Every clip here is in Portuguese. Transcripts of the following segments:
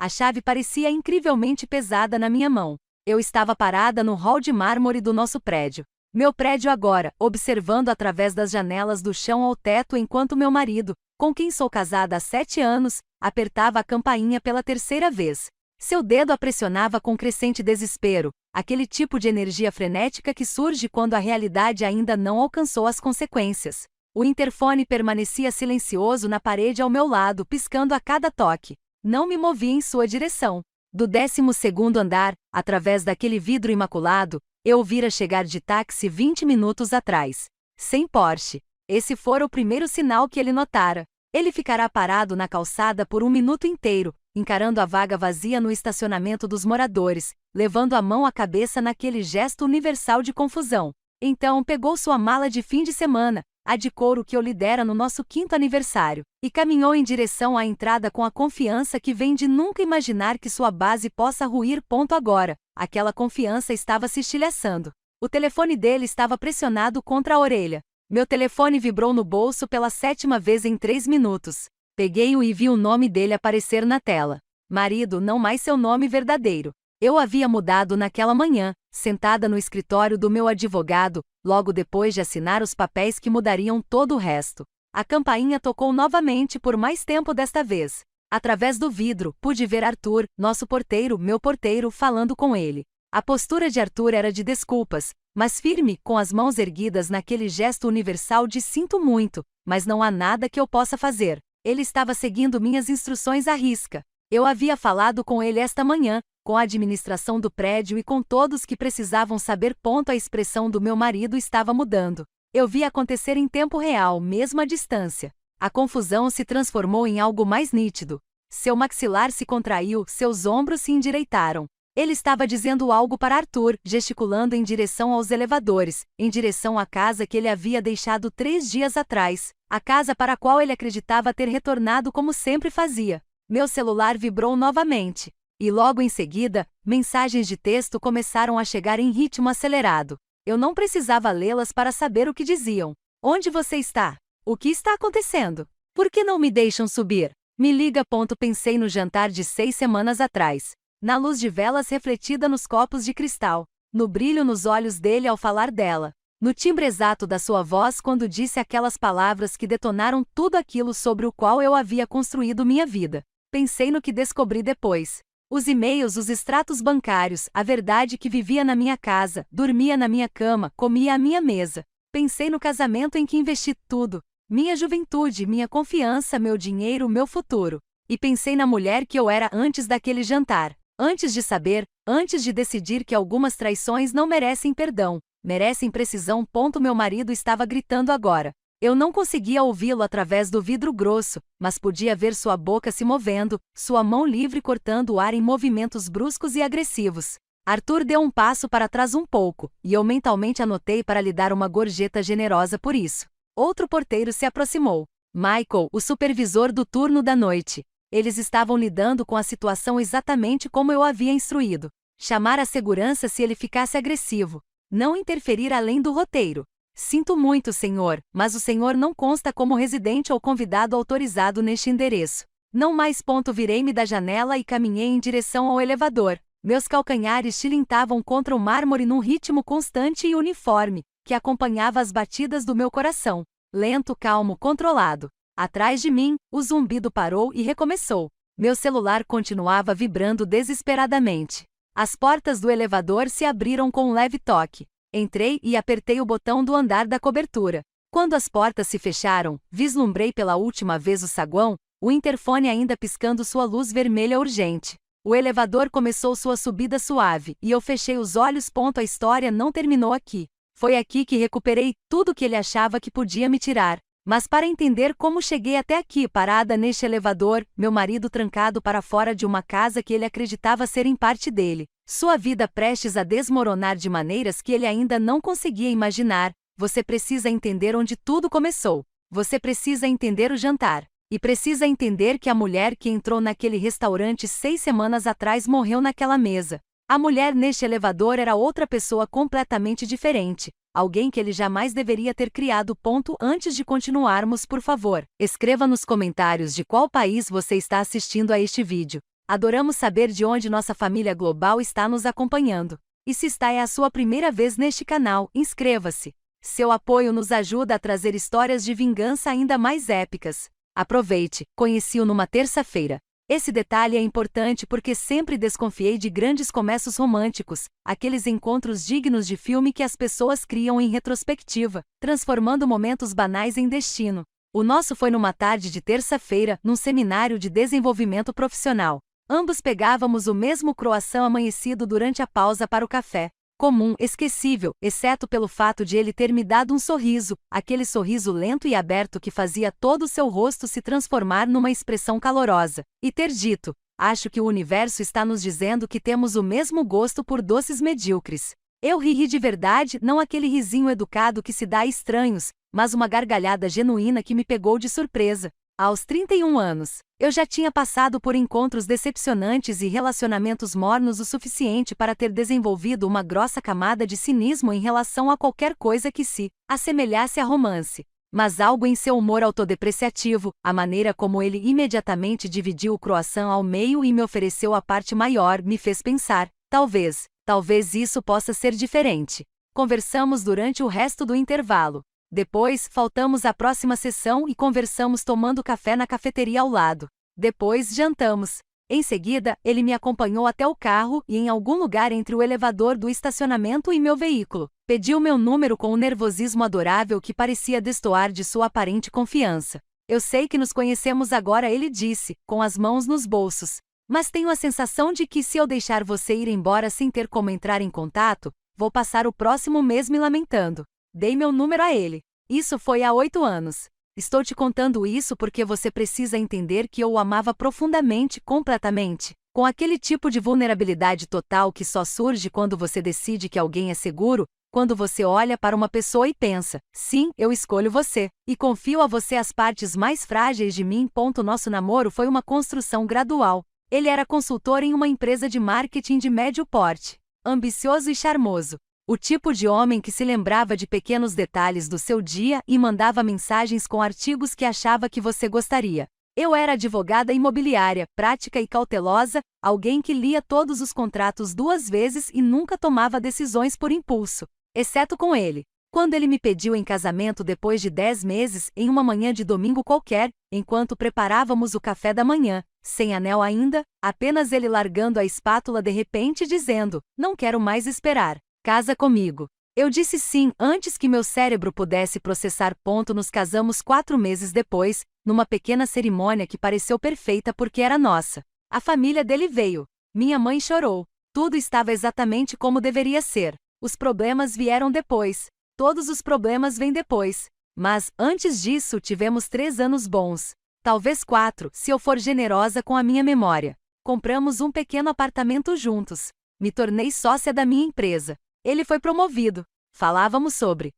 A chave parecia incrivelmente pesada na minha mão. Eu estava parada no hall de mármore do nosso prédio. Meu prédio agora, observando através das janelas do chão ao teto enquanto meu marido, com quem sou casada há 7 anos, apertava a campainha pela 3ª vez. Seu dedo a pressionava com crescente desespero, aquele tipo de energia frenética que surge quando a realidade ainda não alcançou as consequências. O interfone permanecia silencioso na parede ao meu lado, piscando a cada toque. Não me movi em sua direção. Do 12º andar, através daquele vidro imaculado, eu o vira chegar de táxi 20 minutos atrás. Sem Porsche. Esse fora o primeiro sinal que ele notara. Ele ficará parado na calçada por 1 minuto inteiro, encarando a vaga vazia no estacionamento dos moradores, levando a mão à cabeça naquele gesto universal de confusão. Então pegou sua mala de fim de semana, a de couro que eu lhe dera no nosso 5º aniversário, e caminhou em direção à entrada com a confiança que vem de nunca imaginar que sua base possa ruir. Agora, aquela confiança estava se estilhaçando. O telefone dele estava pressionado contra a orelha. Meu telefone vibrou no bolso pela 7ª vez em 3 minutos. Peguei-o e vi o nome dele aparecer na tela. Marido, não mais seu nome verdadeiro. Eu havia mudado naquela manhã, sentada no escritório do meu advogado, logo depois de assinar os papéis que mudariam todo o resto. A campainha tocou novamente por mais tempo desta vez. Através do vidro, pude ver Arthur, nosso porteiro, meu porteiro, falando com ele. A postura de Arthur era de desculpas, mas firme, com as mãos erguidas naquele gesto universal de sinto muito, mas não há nada que eu possa fazer. Ele estava seguindo minhas instruções à risca. Eu havia falado com ele esta manhã, com a administração do prédio e com todos que precisavam saber. A expressão do meu marido estava mudando. Eu vi acontecer em tempo real, mesmo à distância. A confusão se transformou em algo mais nítido. Seu maxilar se contraiu, seus ombros se endireitaram. Ele estava dizendo algo para Arthur, gesticulando em direção aos elevadores, em direção à casa que ele havia deixado 3 dias atrás, a casa para a qual ele acreditava ter retornado como sempre fazia. Meu celular vibrou novamente. E logo em seguida, mensagens de texto começaram a chegar em ritmo acelerado. Eu não precisava lê-las para saber o que diziam. Onde você está? O que está acontecendo? Por que não me deixam subir? Me liga. Pensei no jantar de 6 semanas atrás. Na luz de velas refletida nos copos de cristal, no brilho nos olhos dele ao falar dela, no timbre exato da sua voz quando disse aquelas palavras que detonaram tudo aquilo sobre o qual eu havia construído minha vida. Pensei no que descobri depois. Os e-mails, os extratos bancários, a verdade que vivia na minha casa, dormia na minha cama, comia à minha mesa. Pensei no casamento em que investi tudo, minha juventude, minha confiança, meu dinheiro, meu futuro. E pensei na mulher que eu era antes daquele jantar. Antes de saber, antes de decidir que algumas traições não merecem perdão, merecem precisão. Meu marido estava gritando agora. Eu não conseguia ouvi-lo através do vidro grosso, mas podia ver sua boca se movendo, sua mão livre cortando o ar em movimentos bruscos e agressivos. Arthur deu um passo para trás um pouco, e eu mentalmente anotei para lhe dar uma gorjeta generosa por isso. Outro porteiro se aproximou. Michael, o supervisor do turno da noite. Eles estavam lidando com a situação exatamente como eu havia instruído. Chamar a segurança se ele ficasse agressivo. Não interferir além do roteiro. Sinto muito, senhor, mas o senhor não consta como residente ou convidado autorizado neste endereço. Não mais. Virei-me da janela e caminhei em direção ao elevador. Meus calcanhares tilintavam contra o mármore num ritmo constante e uniforme, que acompanhava as batidas do meu coração. Lento, calmo, controlado. Atrás de mim, o zumbido parou e recomeçou. Meu celular continuava vibrando desesperadamente. As portas do elevador se abriram com um leve toque. Entrei e apertei o botão do andar da cobertura. Quando as portas se fecharam, vislumbrei pela última vez o saguão, o interfone ainda piscando sua luz vermelha urgente. O elevador começou sua subida suave, e eu fechei os olhos. A história não terminou aqui. Foi aqui que recuperei tudo que ele achava que podia me tirar. Mas para entender como cheguei até aqui parada neste elevador, meu marido trancado para fora de uma casa que ele acreditava ser em parte dele, sua vida prestes a desmoronar de maneiras que ele ainda não conseguia imaginar, você precisa entender onde tudo começou. Você precisa entender o jantar. E precisa entender que a mulher que entrou naquele restaurante 6 semanas atrás morreu naquela mesa. A mulher neste elevador era outra pessoa completamente diferente. Alguém que ele jamais deveria ter criado. Antes de continuarmos, por favor, escreva nos comentários de qual país você está assistindo a este vídeo. Adoramos saber de onde nossa família global está nos acompanhando. E se esta é a sua primeira vez neste canal, inscreva-se. Seu apoio nos ajuda a trazer histórias de vingança ainda mais épicas. Aproveite, conheci-o numa terça-feira. Esse detalhe é importante porque sempre desconfiei de grandes começos românticos, aqueles encontros dignos de filme que as pessoas criam em retrospectiva, transformando momentos banais em destino. O nosso foi numa tarde de terça-feira, num seminário de desenvolvimento profissional. Ambos pegávamos o mesmo croissant amanhecido durante a pausa para o café. Comum, esquecível, exceto pelo fato de ele ter me dado um sorriso, aquele sorriso lento e aberto que fazia todo o seu rosto se transformar numa expressão calorosa, e ter dito: acho que o universo está nos dizendo que temos o mesmo gosto por doces medíocres. Eu ri de verdade, não aquele risinho educado que se dá a estranhos, mas uma gargalhada genuína que me pegou de surpresa. Aos 31 anos, eu já tinha passado por encontros decepcionantes e relacionamentos mornos o suficiente para ter desenvolvido uma grossa camada de cinismo em relação a qualquer coisa que se assemelhasse a romance. Mas algo em seu humor autodepreciativo, a maneira como ele imediatamente dividiu o croissant ao meio e me ofereceu a parte maior, me fez pensar: talvez isso possa ser diferente. Conversamos durante o resto do intervalo. Depois, faltamos à próxima sessão e conversamos tomando café na cafeteria ao lado. Depois, jantamos. Em seguida, ele me acompanhou até o carro e em algum lugar entre o elevador do estacionamento e meu veículo, pediu meu número com um nervosismo adorável que parecia destoar de sua aparente confiança. Eu sei que nos conhecemos agora, ele disse, com as mãos nos bolsos. Mas tenho a sensação de que se eu deixar você ir embora sem ter como entrar em contato, vou passar o próximo mês me lamentando. Dei meu número a ele. Isso foi há 8 anos. Estou te contando isso porque você precisa entender que eu o amava profundamente, completamente. Com aquele tipo de vulnerabilidade total que só surge quando você decide que alguém é seguro, quando você olha para uma pessoa e pensa: sim, eu escolho você, e confio a você as partes mais frágeis de mim. Nosso namoro foi uma construção gradual. Ele era consultor em uma empresa de marketing de médio porte, ambicioso e charmoso. O tipo de homem que se lembrava de pequenos detalhes do seu dia e mandava mensagens com artigos que achava que você gostaria. Eu era advogada imobiliária, prática e cautelosa, alguém que lia todos os contratos 2 vezes e nunca tomava decisões por impulso, exceto com ele. Quando ele me pediu em casamento depois de 10 meses, em uma manhã de domingo qualquer, enquanto preparávamos o café da manhã, sem anel ainda, apenas ele largando a espátula de repente dizendo: não quero mais esperar. Casa comigo. Eu disse sim antes que meu cérebro pudesse processar. Nos casamos 4 meses depois, numa pequena cerimônia que pareceu perfeita porque era nossa. A família dele veio. Minha mãe chorou. Tudo estava exatamente como deveria ser. Os problemas vieram depois. Todos os problemas vêm depois. Mas, antes disso, tivemos 3 anos bons. Talvez 4, se eu for generosa com a minha memória. Compramos um pequeno apartamento juntos. Me tornei sócia da minha empresa. Ele foi promovido. Falávamos sobre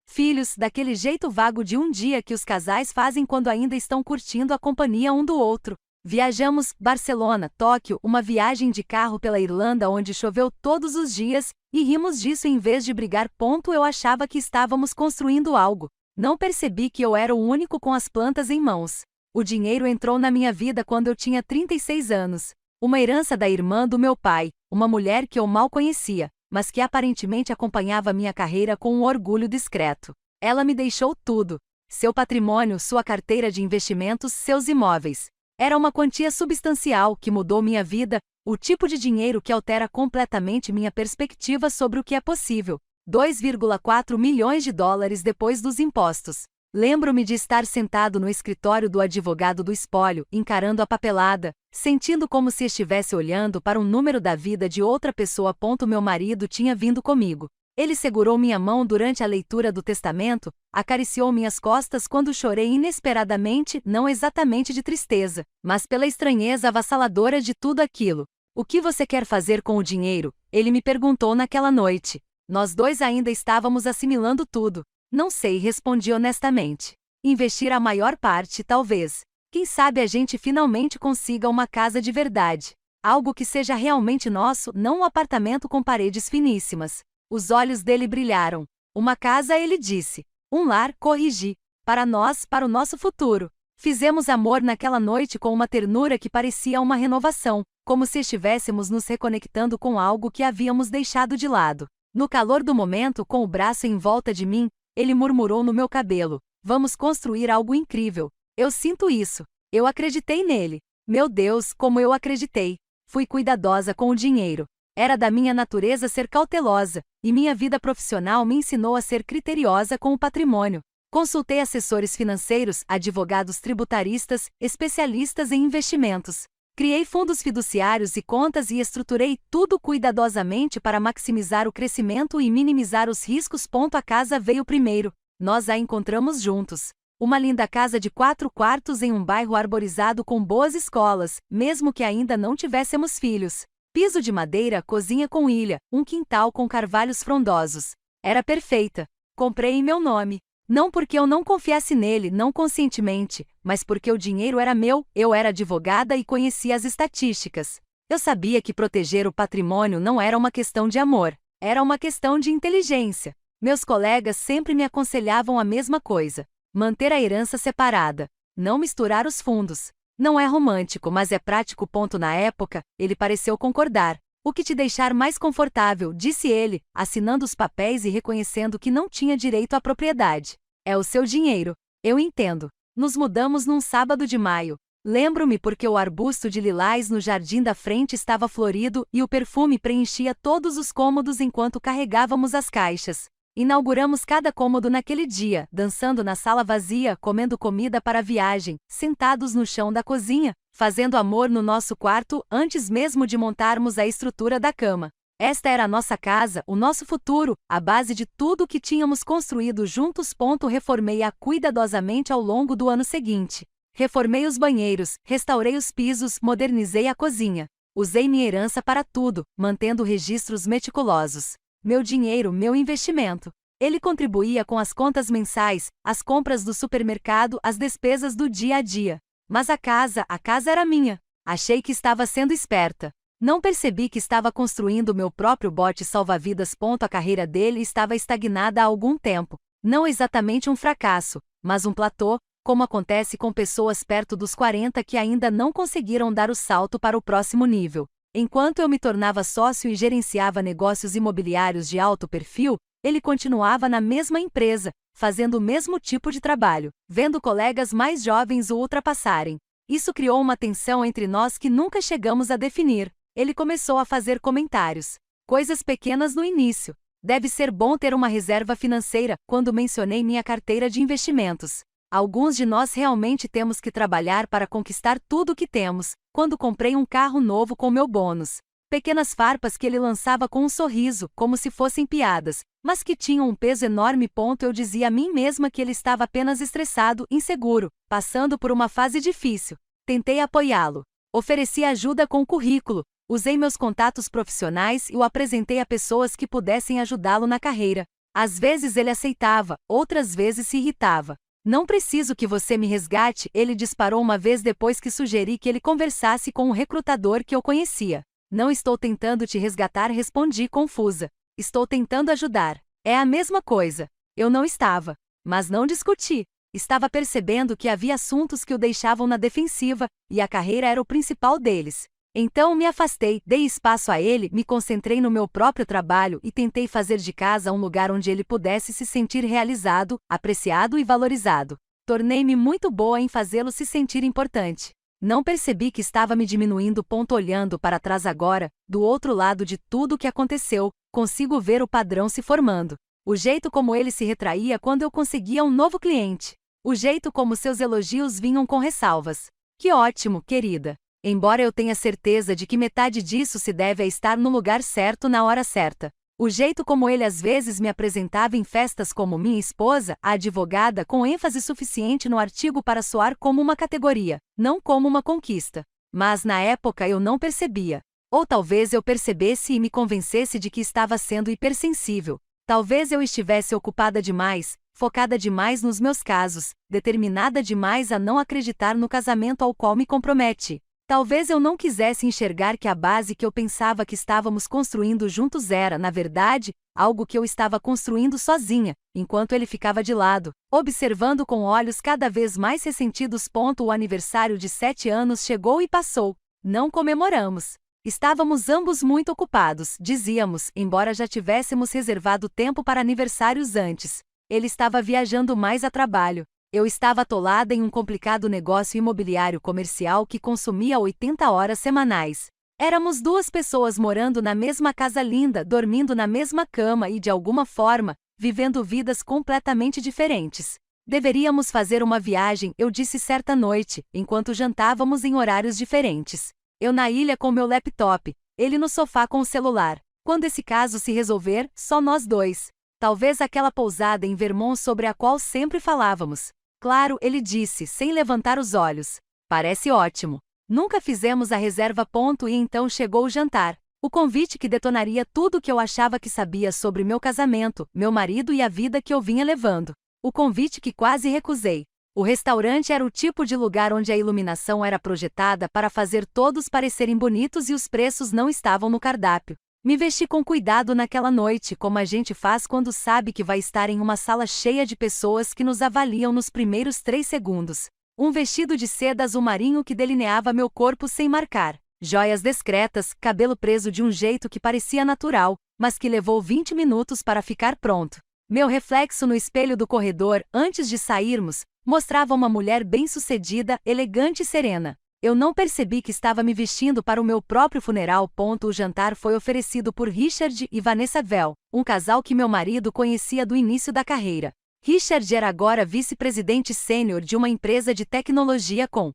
filhos, daquele jeito vago de um dia que os casais fazem quando ainda estão curtindo a companhia um do outro. Viajamos, Barcelona, Tóquio, uma viagem de carro pela Irlanda onde choveu todos os dias, e rimos disso em vez de brigar. Eu achava que estávamos construindo algo. Não percebi que eu era o único com as plantas em mãos. O dinheiro entrou na minha vida quando eu tinha 36 anos. Uma herança da irmã do meu pai, uma mulher que eu mal conhecia, mas que aparentemente acompanhava minha carreira com um orgulho discreto. Ela me deixou tudo. Seu patrimônio, sua carteira de investimentos, seus imóveis. Era uma quantia substancial que mudou minha vida, o tipo de dinheiro que altera completamente minha perspectiva sobre o que é possível. 2,4 milhões de dólares depois dos impostos. Lembro-me de estar sentado no escritório do advogado do espólio, encarando a papelada, sentindo como se estivesse olhando para um número da vida de outra pessoa. Meu marido tinha vindo comigo. Ele segurou minha mão durante a leitura do testamento, acariciou minhas costas quando chorei inesperadamente, não exatamente de tristeza, mas pela estranheza avassaladora de tudo aquilo. O que você quer fazer com o dinheiro? Ele me perguntou naquela noite. Nós dois ainda estávamos assimilando tudo. Não sei, respondi honestamente. Investir a maior parte, talvez. Quem sabe a gente finalmente consiga uma casa de verdade. Algo que seja realmente nosso, não um apartamento com paredes finíssimas. Os olhos dele brilharam. Uma casa, ele disse. Um lar, corrigi. Para nós, para o nosso futuro. Fizemos amor naquela noite com uma ternura que parecia uma renovação, como se estivéssemos nos reconectando com algo que havíamos deixado de lado. No calor do momento, com o braço em volta de mim, ele murmurou no meu cabelo: "Vamos construir algo incrível. Eu sinto isso." Eu acreditei nele. Meu Deus, como eu acreditei. Fui cuidadosa com o dinheiro. Era da minha natureza ser cautelosa, e minha vida profissional me ensinou a ser criteriosa com o patrimônio. Consultei assessores financeiros, advogados tributaristas, especialistas em investimentos. Criei fundos fiduciários e contas e estruturei tudo cuidadosamente para maximizar o crescimento e minimizar os riscos. A casa veio primeiro. Nós a encontramos juntos. Uma linda casa de 4 quartos em um bairro arborizado com boas escolas, mesmo que ainda não tivéssemos filhos. Piso de madeira, cozinha com ilha, um quintal com carvalhos frondosos. Era perfeita. Comprei em meu nome. Não porque eu não confiasse nele, não conscientemente, mas porque o dinheiro era meu, eu era advogada e conhecia as estatísticas. Eu sabia que proteger o patrimônio não era uma questão de amor, era uma questão de inteligência. Meus colegas sempre me aconselhavam a mesma coisa: manter a herança separada, não misturar os fundos. Não é romântico, mas é prático. Na época, ele pareceu concordar. "O que te deixar mais confortável", disse ele, assinando os papéis e reconhecendo que não tinha direito à propriedade. "É o seu dinheiro." "Eu entendo." Nos mudamos num sábado de maio. Lembro-me porque o arbusto de lilás no jardim da frente estava florido e o perfume preenchia todos os cômodos enquanto carregávamos as caixas. Inauguramos cada cômodo naquele dia, dançando na sala vazia, comendo comida para a viagem, sentados no chão da cozinha, fazendo amor no nosso quarto antes mesmo de montarmos a estrutura da cama. Esta era a nossa casa, o nosso futuro, a base de tudo o que tínhamos construído juntos. Reformei-a cuidadosamente ao longo do ano seguinte. Reformei os banheiros, restaurei os pisos, modernizei a cozinha. Usei minha herança para tudo, mantendo registros meticulosos. Meu dinheiro, meu investimento. Ele contribuía com as contas mensais, as compras do supermercado, as despesas do dia a dia. Mas a casa era minha. Achei que estava sendo esperta. Não percebi que estava construindo meu próprio bote salva-vidas. A carreira dele estava estagnada há algum tempo. Não exatamente um fracasso, mas um platô, como acontece com pessoas perto dos 40 que ainda não conseguiram dar o salto para o próximo nível. Enquanto eu me tornava sócio e gerenciava negócios imobiliários de alto perfil, ele continuava na mesma empresa, fazendo o mesmo tipo de trabalho, vendo colegas mais jovens o ultrapassarem. Isso criou uma tensão entre nós que nunca chegamos a definir. Ele começou a fazer comentários. Coisas pequenas no início. "Deve ser bom ter uma reserva financeira", quando mencionei minha carteira de investimentos. "Alguns de nós realmente temos que trabalhar para conquistar tudo o que temos", quando comprei um carro novo com meu bônus. Pequenas farpas que ele lançava com um sorriso, como se fossem piadas, mas que tinham um peso enorme. Eu dizia a mim mesma que ele estava apenas estressado, inseguro, passando por uma fase difícil. Tentei apoiá-lo. Ofereci ajuda com o currículo, usei meus contatos profissionais e o apresentei a pessoas que pudessem ajudá-lo na carreira. Às vezes ele aceitava, outras vezes se irritava. "Não preciso que você me resgate", ele disparou uma vez depois que sugeri que ele conversasse com um recrutador que eu conhecia. "Não estou tentando te resgatar", respondi confusa. "Estou tentando ajudar." "É a mesma coisa." Eu não estava. Mas não discuti. Estava percebendo que havia assuntos que o deixavam na defensiva, e a carreira era o principal deles. Então me afastei, dei espaço a ele, me concentrei no meu próprio trabalho e tentei fazer de casa um lugar onde ele pudesse se sentir realizado, apreciado e valorizado. Tornei-me muito boa em fazê-lo se sentir importante. Não percebi que estava me diminuindo. Olhando para trás agora, do outro lado de tudo o que aconteceu, consigo ver o padrão se formando. O jeito como ele se retraía quando eu conseguia um novo cliente. O jeito como seus elogios vinham com ressalvas. "Que ótimo, querida." Embora eu tenha certeza de que metade disso se deve a estar no lugar certo na hora certa. O jeito como ele às vezes me apresentava em festas como minha esposa, a advogada, com ênfase suficiente no artigo para soar como uma categoria, não como uma conquista. Mas na época eu não percebia. Ou talvez eu percebesse e me convencesse de que estava sendo hipersensível. Talvez eu estivesse ocupada demais, focada demais nos meus casos, determinada demais a não acreditar no casamento ao qual me comprometi. Talvez eu não quisesse enxergar que a base que eu pensava que estávamos construindo juntos era, na verdade, algo que eu estava construindo sozinha, enquanto ele ficava de lado, observando com olhos cada vez mais ressentidos. O aniversário de 7 anos chegou e passou. Não comemoramos. Estávamos ambos muito ocupados, dizíamos, embora já tivéssemos reservado tempo para aniversários antes. Ele estava viajando mais a trabalho. Eu estava atolada em um complicado negócio imobiliário comercial que consumia 80 horas semanais. Éramos 2 pessoas morando na mesma casa linda, dormindo na mesma cama e, de alguma forma, vivendo vidas completamente diferentes. Deveríamos fazer uma viagem, eu disse certa noite, enquanto jantávamos em horários diferentes. Eu na ilha com meu laptop, ele no sofá com o celular. Quando esse caso se resolver, só nós 2. Talvez aquela pousada em Vermont sobre a qual sempre falávamos. Claro, ele disse, sem levantar os olhos. Parece ótimo. Nunca fizemos a reserva. E então chegou o jantar. O convite que detonaria tudo o que eu achava que sabia sobre meu casamento, meu marido e a vida que eu vinha levando. O convite que quase recusei. O restaurante era o tipo de lugar onde a iluminação era projetada para fazer todos parecerem bonitos e os preços não estavam no cardápio. Me vesti com cuidado naquela noite, como a gente faz quando sabe que vai estar em uma sala cheia de pessoas que nos avaliam nos primeiros 3 segundos. Um vestido de seda azul marinho que delineava meu corpo sem marcar. Joias discretas, cabelo preso de um jeito que parecia natural, mas que levou 20 minutos para ficar pronto. Meu reflexo no espelho do corredor, antes de sairmos, mostrava uma mulher bem-sucedida, elegante e serena. Eu não percebi que estava me vestindo para o meu próprio funeral. O jantar foi oferecido por Richard e Vanessa Vell, um casal que meu marido conhecia do início da carreira. Richard era agora vice-presidente sênior de uma empresa de tecnologia com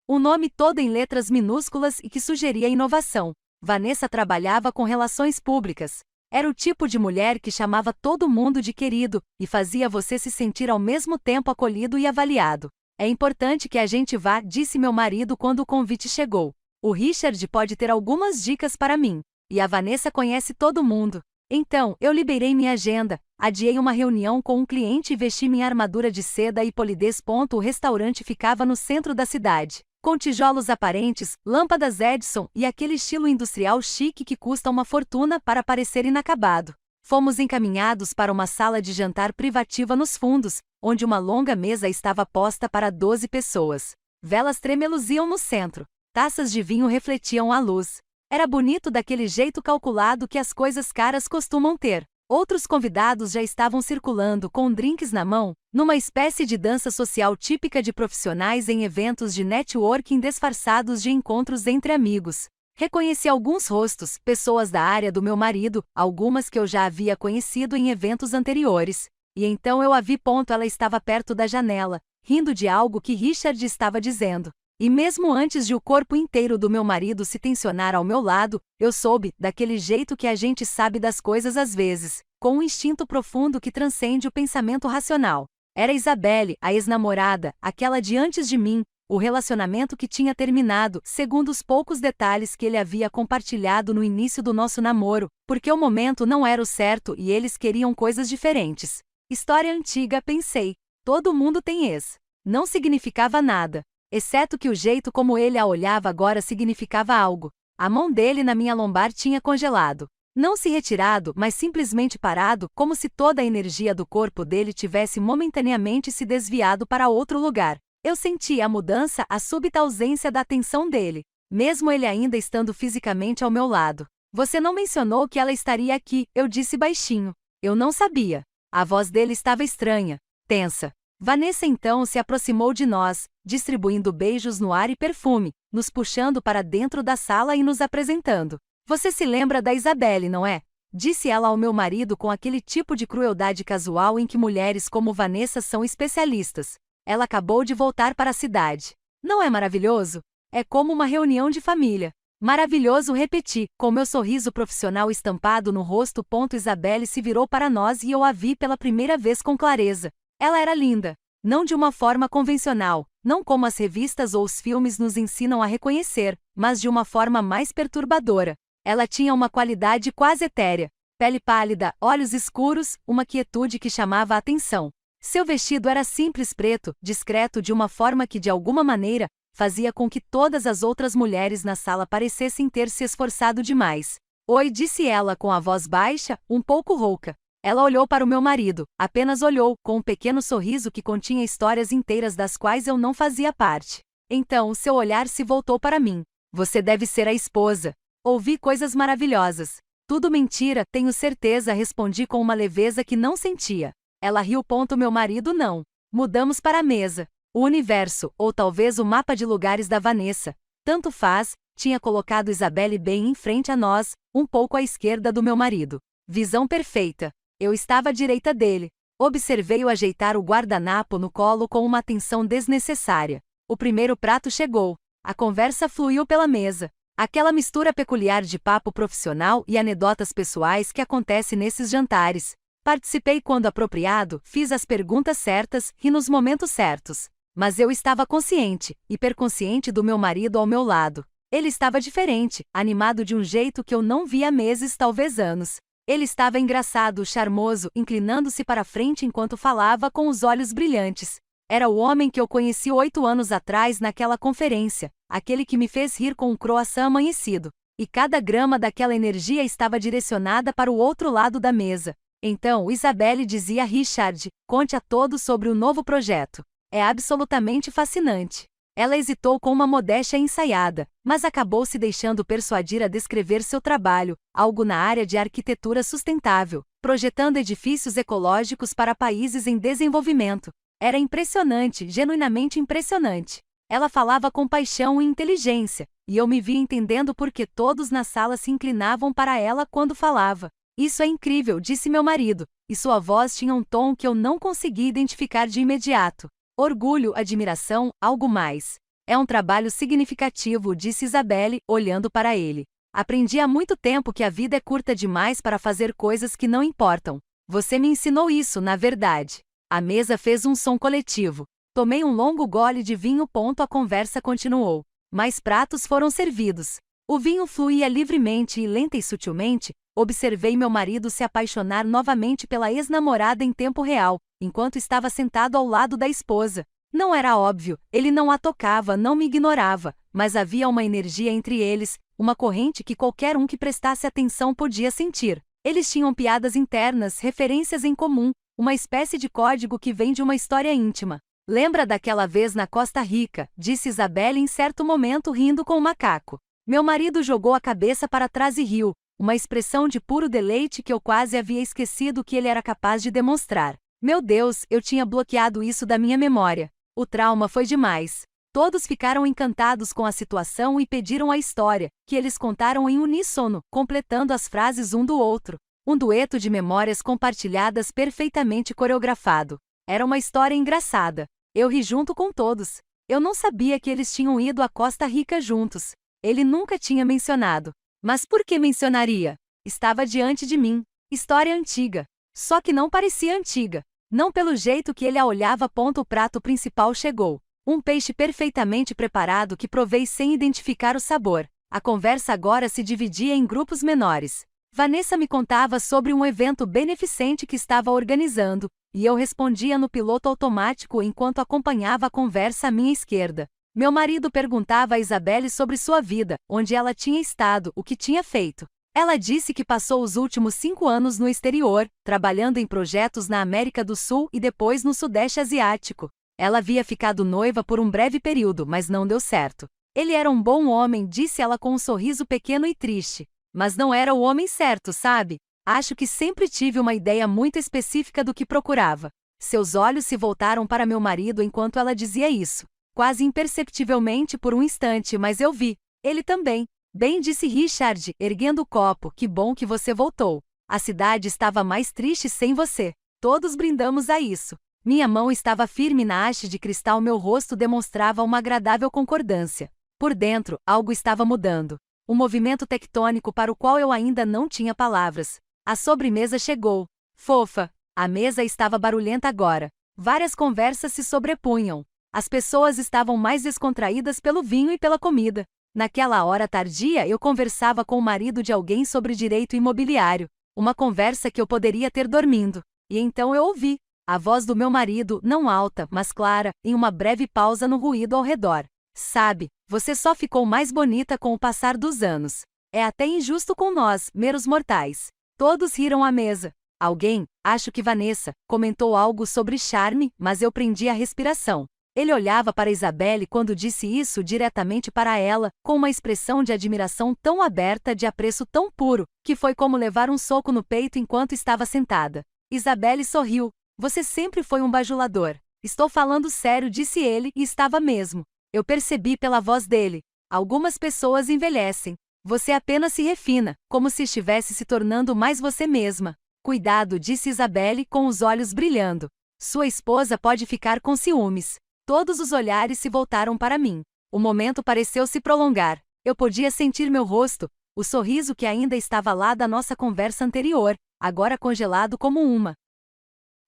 um nome todo em letras minúsculas e que sugeria inovação. Vanessa trabalhava com relações públicas. Era o tipo de mulher que chamava todo mundo de querido e fazia você se sentir ao mesmo tempo acolhido e avaliado. É importante que a gente vá, disse meu marido quando o convite chegou. O Richard pode ter algumas dicas para mim. E a Vanessa conhece todo mundo. Então, eu liberei minha agenda, adiei uma reunião com um cliente e vesti minha armadura de seda e polidez. O restaurante ficava no centro da cidade, com tijolos aparentes, lâmpadas Edison e aquele estilo industrial chique que custa uma fortuna para parecer inacabado. Fomos encaminhados para uma sala de jantar privativa nos fundos, onde uma longa mesa estava posta para 12 pessoas. Velas tremeluziam no centro. Taças de vinho refletiam a luz. Era bonito daquele jeito calculado que as coisas caras costumam ter. Outros convidados já estavam circulando com drinks na mão, numa espécie de dança social típica de profissionais em eventos de networking disfarçados de encontros entre amigos. Reconheci alguns rostos, pessoas da área do meu marido, algumas que eu já havia conhecido em eventos anteriores. E então eu a vi. Ela estava perto da janela, rindo de algo que Richard estava dizendo. E mesmo antes de o corpo inteiro do meu marido se tensionar ao meu lado, eu soube, daquele jeito que a gente sabe das coisas às vezes, com um instinto profundo que transcende o pensamento racional. Era Isabelle, a ex-namorada, aquela de antes de mim, o relacionamento que tinha terminado, segundo os poucos detalhes que ele havia compartilhado no início do nosso namoro, porque o momento não era o certo e eles queriam coisas diferentes. História antiga, pensei. Todo mundo tem ex. Não significava nada. Exceto que o jeito como ele a olhava agora significava algo. A mão dele na minha lombar tinha congelado. Não se retirado, mas simplesmente parado, como se toda a energia do corpo dele tivesse momentaneamente se desviado para outro lugar. Eu sentia a mudança, a súbita ausência da atenção dele, mesmo ele ainda estando fisicamente ao meu lado. Você não mencionou que ela estaria aqui, eu disse baixinho. Eu não sabia. A voz dele estava estranha, tensa. Vanessa então se aproximou de nós, distribuindo beijos no ar e perfume, nos puxando para dentro da sala e nos apresentando. Você se lembra da Isabelle, não é? Disse ela ao meu marido com aquele tipo de crueldade casual em que mulheres como Vanessa são especialistas. Ela acabou de voltar para a cidade. Não é maravilhoso? É como uma reunião de família. Maravilhoso, repeti, com meu sorriso profissional estampado no rosto. Isabelle se virou para nós e eu a vi pela primeira vez com clareza. Ela era linda. Não de uma forma convencional, não como as revistas ou os filmes nos ensinam a reconhecer, mas de uma forma mais perturbadora. Ela tinha uma qualidade quase etérea. Pele pálida, olhos escuros, uma quietude que chamava a atenção. Seu vestido era simples preto, discreto de uma forma que de alguma maneira, fazia com que todas as outras mulheres na sala parecessem ter se esforçado demais. Oi, disse ela com a voz baixa, um pouco rouca. Ela olhou para o meu marido, apenas olhou, com um pequeno sorriso que continha histórias inteiras das quais eu não fazia parte. Então seu olhar se voltou para mim. Você deve ser a esposa. Ouvi coisas maravilhosas. Tudo mentira, tenho certeza, respondi com uma leveza que não sentia. Ela riu. Meu marido não. Mudamos para a mesa. O universo, ou talvez o mapa de lugares da Vanessa. Tanto faz, tinha colocado Isabelle bem em frente a nós, um pouco à esquerda do meu marido. Visão perfeita. Eu estava à direita dele. Observei-o ajeitar o guardanapo no colo com uma atenção desnecessária. O primeiro prato chegou. A conversa fluiu pela mesa. Aquela mistura peculiar de papo profissional e anedotas pessoais que acontece nesses jantares. Participei quando apropriado, fiz as perguntas certas e nos momentos certos. Mas eu estava consciente, hiperconsciente do meu marido ao meu lado. Ele estava diferente, animado de um jeito que eu não via há meses, talvez anos. Ele estava engraçado, charmoso, inclinando-se para frente enquanto falava com os olhos brilhantes. Era o homem que eu conheci 8 anos atrás naquela conferência, aquele que me fez rir com um croissant amanhecido. E cada grama daquela energia estava direcionada para o outro lado da mesa. Então Isabelle dizia a Richard, conte a todos sobre o novo projeto. É absolutamente fascinante. Ela hesitou com uma modéstia ensaiada, mas acabou se deixando persuadir a descrever seu trabalho, algo na área de arquitetura sustentável, projetando edifícios ecológicos para países em desenvolvimento. Era impressionante, genuinamente impressionante. Ela falava com paixão e inteligência, e eu me vi entendendo por que todos na sala se inclinavam para ela quando falava. Isso é incrível, disse meu marido, e sua voz tinha um tom que eu não consegui identificar de imediato. Orgulho, admiração, algo mais. É um trabalho significativo, disse Isabelle, olhando para ele. Aprendi há muito tempo que a vida é curta demais para fazer coisas que não importam. Você me ensinou isso, na verdade. A mesa fez um som coletivo. Tomei um longo gole de vinho. A conversa continuou. Mais pratos foram servidos. O vinho fluía livremente e lenta e sutilmente, observei meu marido se apaixonar novamente pela ex-namorada em tempo real, enquanto estava sentado ao lado da esposa. Não era óbvio, ele não a tocava, não me ignorava, mas havia uma energia entre eles, uma corrente que qualquer um que prestasse atenção podia sentir. Eles tinham piadas internas, referências em comum, uma espécie de código que vem de uma história íntima. Lembra daquela vez na Costa Rica, disse Isabelle em certo momento rindo com o macaco. Meu marido jogou a cabeça para trás e riu, uma expressão de puro deleite que eu quase havia esquecido que ele era capaz de demonstrar. Meu Deus, eu tinha bloqueado isso da minha memória. O trauma foi demais. Todos ficaram encantados com a situação e pediram a história, que eles contaram em uníssono, completando as frases um do outro. Um dueto de memórias compartilhadas perfeitamente coreografado. Era uma história engraçada. Eu ri junto com todos. Eu não sabia que eles tinham ido à Costa Rica juntos. Ele nunca tinha mencionado. Mas por que mencionaria? Estava diante de mim. História antiga. Só que não parecia antiga. Não pelo jeito que ele a olhava. O prato principal chegou. Um peixe perfeitamente preparado que provei sem identificar o sabor. A conversa agora se dividia em grupos menores. Vanessa me contava sobre um evento beneficente que estava organizando, e eu respondia no piloto automático enquanto acompanhava a conversa à minha esquerda. Meu marido perguntava a Isabelle sobre sua vida, onde ela tinha estado, o que tinha feito. Ela disse que passou os últimos 5 anos no exterior, trabalhando em projetos na América do Sul e depois no Sudeste Asiático. Ela havia ficado noiva por um breve período, mas não deu certo. Ele era um bom homem, disse ela com um sorriso pequeno e triste. Mas não era o homem certo, sabe? Acho que sempre tive uma ideia muito específica do que procurava. Seus olhos se voltaram para meu marido enquanto ela dizia isso. Quase imperceptivelmente por um instante, mas eu vi. Ele também. Bem, disse Richard, erguendo o copo, que bom que você voltou. A cidade estava mais triste sem você. Todos brindamos a isso. Minha mão estava firme na haste de cristal, meu rosto demonstrava uma agradável concordância. Por dentro, algo estava mudando. Um movimento tectônico para o qual eu ainda não tinha palavras. A sobremesa chegou. Fofa. A mesa estava barulhenta agora. Várias conversas se sobrepunham. As pessoas estavam mais descontraídas pelo vinho e pela comida. Naquela hora tardia eu conversava com o marido de alguém sobre direito imobiliário. Uma conversa que eu poderia ter dormindo. E então eu ouvi a voz do meu marido, não alta, mas clara, em uma breve pausa no ruído ao redor. Sabe, você só ficou mais bonita com o passar dos anos. É até injusto com nós, meros mortais. Todos riram à mesa. Alguém, acho que Vanessa, comentou algo sobre charme, mas eu prendi a respiração. Ele olhava para Isabelle quando disse isso diretamente para ela, com uma expressão de admiração tão aberta, de apreço tão puro, que foi como levar um soco no peito enquanto estava sentada. Isabelle sorriu. Você sempre foi um bajulador. Estou falando sério, disse ele, e estava mesmo. Eu percebi pela voz dele. Algumas pessoas envelhecem. Você apenas se refina, como se estivesse se tornando mais você mesma. Cuidado, disse Isabelle com os olhos brilhando. Sua esposa pode ficar com ciúmes. Todos os olhares se voltaram para mim. O momento pareceu se prolongar. Eu podia sentir meu rosto, o sorriso que ainda estava lá da nossa conversa anterior, agora congelado como uma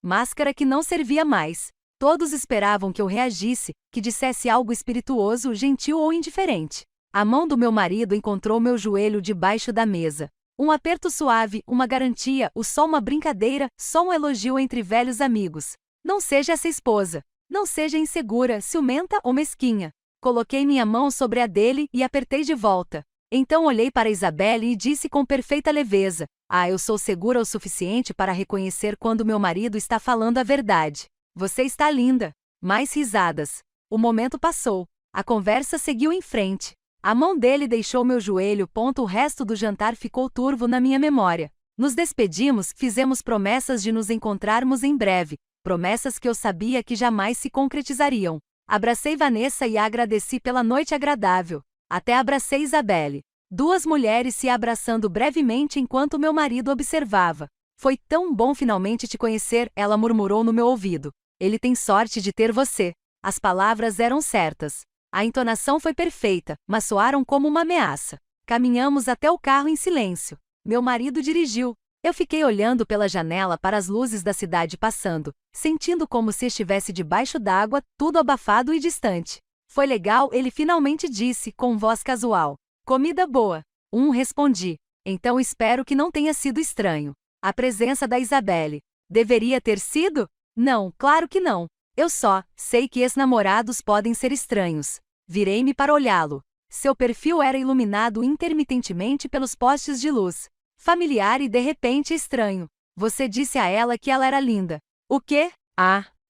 máscara que não servia mais. Todos esperavam que eu reagisse, que dissesse algo espirituoso, gentil ou indiferente. A mão do meu marido encontrou meu joelho debaixo da mesa. Um aperto suave, uma garantia, só uma brincadeira, só um elogio entre velhos amigos. Não seja essa esposa. Não seja insegura, ciumenta ou mesquinha. Coloquei minha mão sobre a dele e apertei de volta. Então olhei para Isabelle e disse com perfeita leveza: eu sou segura o suficiente para reconhecer quando meu marido está falando a verdade. Você está linda. Mais risadas. O momento passou. A conversa seguiu em frente. A mão dele deixou meu joelho. O resto do jantar ficou turvo na minha memória. Nos despedimos, fizemos promessas de nos encontrarmos em breve. Promessas que eu sabia que jamais se concretizariam. Abracei Vanessa e a agradeci pela noite agradável. Até abracei Isabelle. Duas mulheres se abraçando brevemente enquanto meu marido observava. Foi tão bom finalmente te conhecer, ela murmurou no meu ouvido. Ele tem sorte de ter você. As palavras eram certas. A entonação foi perfeita, mas soaram como uma ameaça. Caminhamos até o carro em silêncio. Meu marido dirigiu. Eu fiquei olhando pela janela para as luzes da cidade passando, sentindo como se estivesse debaixo d'água, tudo abafado e distante. Foi legal, ele finalmente disse, com voz casual. Comida boa. Respondi. Então espero que não tenha sido estranho. A presença da Isabelle. Deveria ter sido? Não, claro que não. Eu só sei que ex-namorados podem ser estranhos. Virei-me para olhá-lo. Seu perfil era iluminado intermitentemente pelos postes de luz. Familiar e de repente estranho. Você disse a ela que ela era linda. O quê?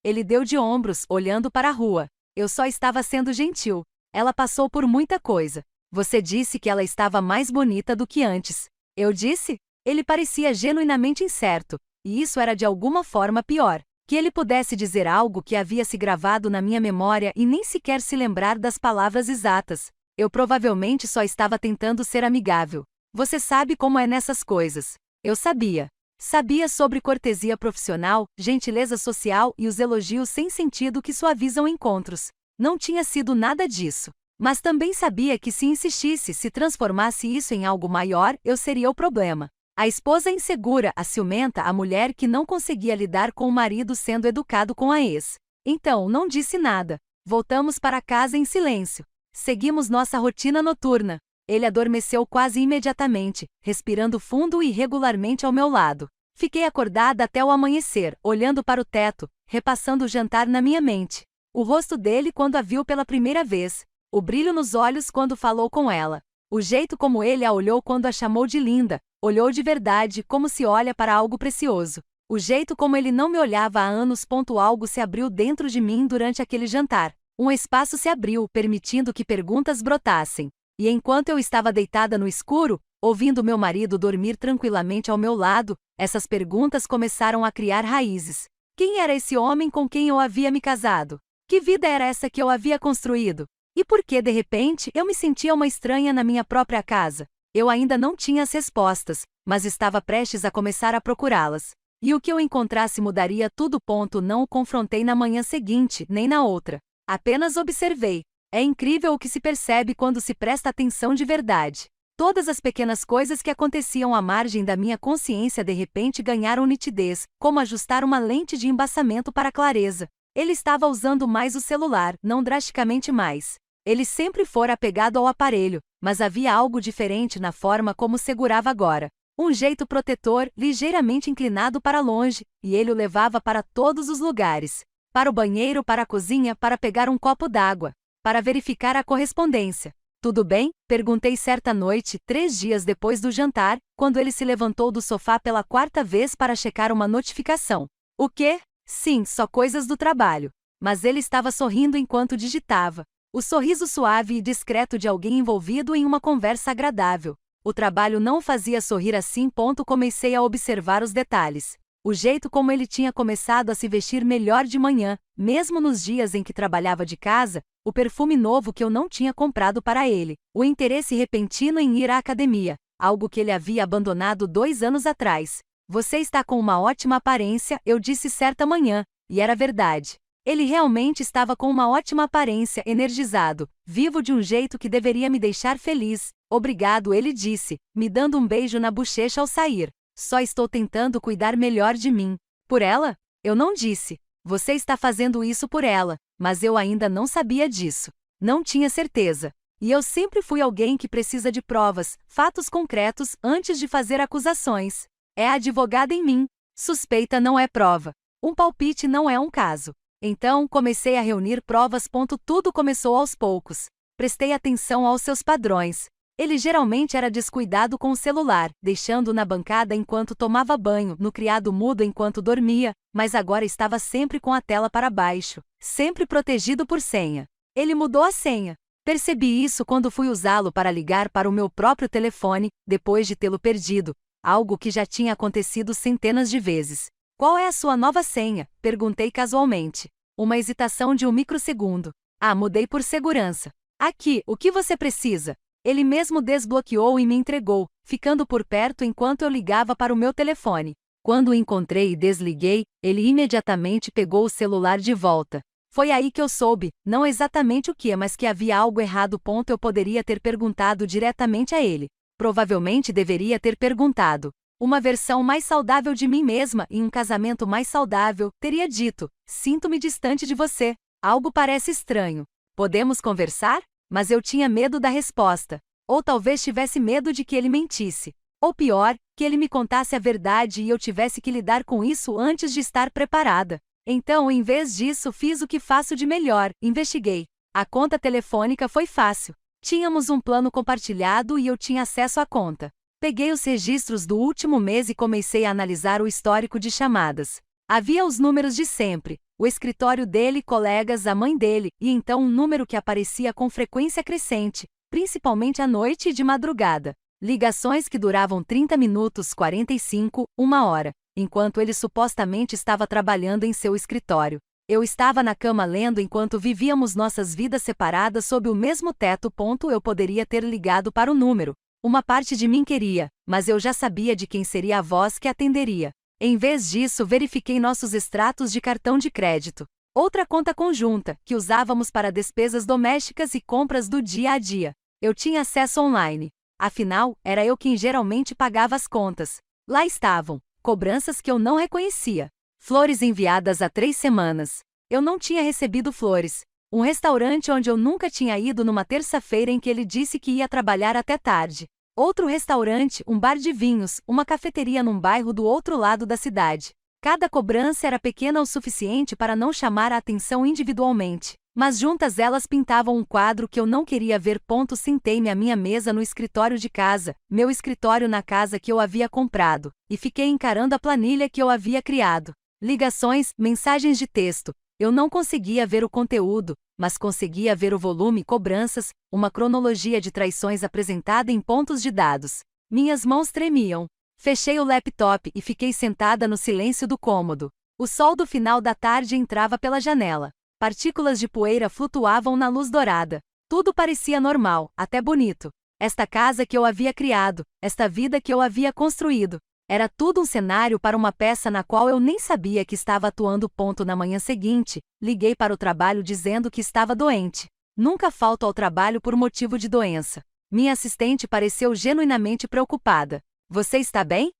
Ele deu de ombros, olhando para a rua. Eu só estava sendo gentil. Ela passou por muita coisa. Você disse que ela estava mais bonita do que antes. Eu disse? Ele parecia genuinamente incerto, e isso era de alguma forma pior. Que ele pudesse dizer algo que havia se gravado na minha memória e nem sequer se lembrar das palavras exatas. Eu provavelmente só estava tentando ser amigável. Você sabe como é nessas coisas. Eu sabia. Sabia sobre cortesia profissional, gentileza social e os elogios sem sentido que suavizam encontros. Não tinha sido nada disso. Mas também sabia que se insistisse, se transformasse isso em algo maior, eu seria o problema. A esposa insegura, a ciumenta, a mulher que não conseguia lidar com o marido sendo educado com a ex. Então, não disse nada. Voltamos para casa em silêncio. Seguimos nossa rotina noturna. Ele adormeceu quase imediatamente, respirando fundo e regularmente ao meu lado. Fiquei acordada até o amanhecer, olhando para o teto, repassando o jantar na minha mente. O rosto dele quando a viu pela primeira vez. O brilho nos olhos quando falou com ela. O jeito como ele a olhou quando a chamou de linda. Olhou de verdade, como se olha para algo precioso. O jeito como ele não me olhava há anos. Algo se abriu dentro de mim durante aquele jantar. Um espaço se abriu, permitindo que perguntas brotassem. E enquanto eu estava deitada no escuro, ouvindo meu marido dormir tranquilamente ao meu lado, essas perguntas começaram a criar raízes. Quem era esse homem com quem eu havia me casado? Que vida era essa que eu havia construído? E por que, de repente, eu me sentia uma estranha na minha própria casa? Eu ainda não tinha as respostas, mas estava prestes a começar a procurá-las. E o que eu encontrasse mudaria tudo. Não o confrontei na manhã seguinte, nem na outra. Apenas observei. É incrível o que se percebe quando se presta atenção de verdade. Todas as pequenas coisas que aconteciam à margem da minha consciência de repente ganharam nitidez, como ajustar uma lente de embaçamento para clareza. Ele estava usando mais o celular, não drasticamente mais. Ele sempre fora apegado ao aparelho, mas havia algo diferente na forma como segurava agora. Um jeito protetor, ligeiramente inclinado para longe, e ele o levava para todos os lugares. Para o banheiro, para a cozinha, para pegar um copo d'água. Para verificar a correspondência. Tudo bem? Perguntei certa noite, 3 dias depois do jantar, quando ele se levantou do sofá pela 4ª vez para checar uma notificação. O quê? Sim, só coisas do trabalho. Mas ele estava sorrindo enquanto digitava. O sorriso suave e discreto de alguém envolvido em uma conversa agradável. O trabalho não o fazia sorrir assim. Comecei a observar os detalhes. O jeito como ele tinha começado a se vestir melhor de manhã, mesmo nos dias em que trabalhava de casa, o perfume novo que eu não tinha comprado para ele, o interesse repentino em ir à academia, algo que ele havia abandonado 2 anos atrás. Você está com uma ótima aparência, eu disse certa manhã, e era verdade. Ele realmente estava com uma ótima aparência, energizado, vivo de um jeito que deveria me deixar feliz. Obrigado, ele disse, me dando um beijo na bochecha ao sair. Só estou tentando cuidar melhor de mim. Por ela? Eu não disse. Você está fazendo isso por ela, mas eu ainda não sabia disso. Não tinha certeza. E eu sempre fui alguém que precisa de provas, fatos concretos, antes de fazer acusações. É a advogada em mim. Suspeita não é prova. Um palpite não é um caso. Então, comecei a reunir provas. Tudo começou aos poucos. Prestei atenção aos seus padrões. Ele geralmente era descuidado com o celular, deixando-o na bancada enquanto tomava banho, no criado mudo enquanto dormia, mas agora estava sempre com a tela para baixo, sempre protegido por senha. Ele mudou a senha. Percebi isso quando fui usá-lo para ligar para o meu próprio telefone, depois de tê-lo perdido, algo que já tinha acontecido centenas de vezes. Qual é a sua nova senha? Perguntei casualmente. Uma hesitação de um microsegundo. Mudei por segurança. Aqui, o que você precisa? Ele mesmo desbloqueou e me entregou, ficando por perto enquanto eu ligava para o meu telefone. Quando o encontrei e desliguei, ele imediatamente pegou o celular de volta. Foi aí que eu soube, não exatamente o que, mas que havia algo errado. Eu poderia ter perguntado diretamente a ele. Provavelmente deveria ter perguntado. Uma versão mais saudável de mim mesma e um casamento mais saudável, teria dito: sinto-me distante de você. Algo parece estranho. Podemos conversar? Mas eu tinha medo da resposta. Ou talvez tivesse medo de que ele mentisse. Ou pior, que ele me contasse a verdade e eu tivesse que lidar com isso antes de estar preparada. Então, em vez disso, fiz o que faço de melhor: investiguei. A conta telefônica foi fácil. Tínhamos um plano compartilhado e eu tinha acesso à conta. Peguei os registros do último mês e comecei a analisar o histórico de chamadas. Havia os números de sempre, o escritório dele, colegas, a mãe dele, e então um número que aparecia com frequência crescente, principalmente à noite e de madrugada. Ligações que duravam 30 minutos, 45, 1 hora, enquanto ele supostamente estava trabalhando em seu escritório. Eu estava na cama lendo enquanto vivíamos nossas vidas separadas sob o mesmo teto. Eu poderia ter ligado para o número. Uma parte de mim queria, mas eu já sabia de quem seria a voz que atenderia. Em vez disso, verifiquei nossos extratos de cartão de crédito. Outra conta conjunta, que usávamos para despesas domésticas e compras do dia a dia. Eu tinha acesso online. Afinal, era eu quem geralmente pagava as contas. Lá estavam, cobranças que eu não reconhecia. Flores enviadas há 3 semanas. Eu não tinha recebido flores. Um restaurante onde eu nunca tinha ido numa terça-feira em que ele disse que ia trabalhar até tarde. Outro restaurante, um bar de vinhos, uma cafeteria num bairro do outro lado da cidade. Cada cobrança era pequena o suficiente para não chamar a atenção individualmente, mas juntas elas pintavam um quadro que eu não queria ver. Sentei-me à minha mesa no escritório de casa, meu escritório na casa que eu havia comprado, e fiquei encarando a planilha que eu havia criado. Ligações, mensagens de texto. Eu não conseguia ver o conteúdo, mas conseguia ver o volume, cobranças, uma cronologia de traições apresentada em pontos de dados. Minhas mãos tremiam. Fechei o laptop e fiquei sentada no silêncio do cômodo. O sol do final da tarde entrava pela janela. Partículas de poeira flutuavam na luz dourada. Tudo parecia normal, até bonito. Esta casa que eu havia criado, esta vida que eu havia construído. Era tudo um cenário para uma peça na qual eu nem sabia que estava atuando. Na manhã seguinte, liguei para o trabalho dizendo que estava doente. Nunca falto ao trabalho por motivo de doença. Minha assistente pareceu genuinamente preocupada. Você está bem?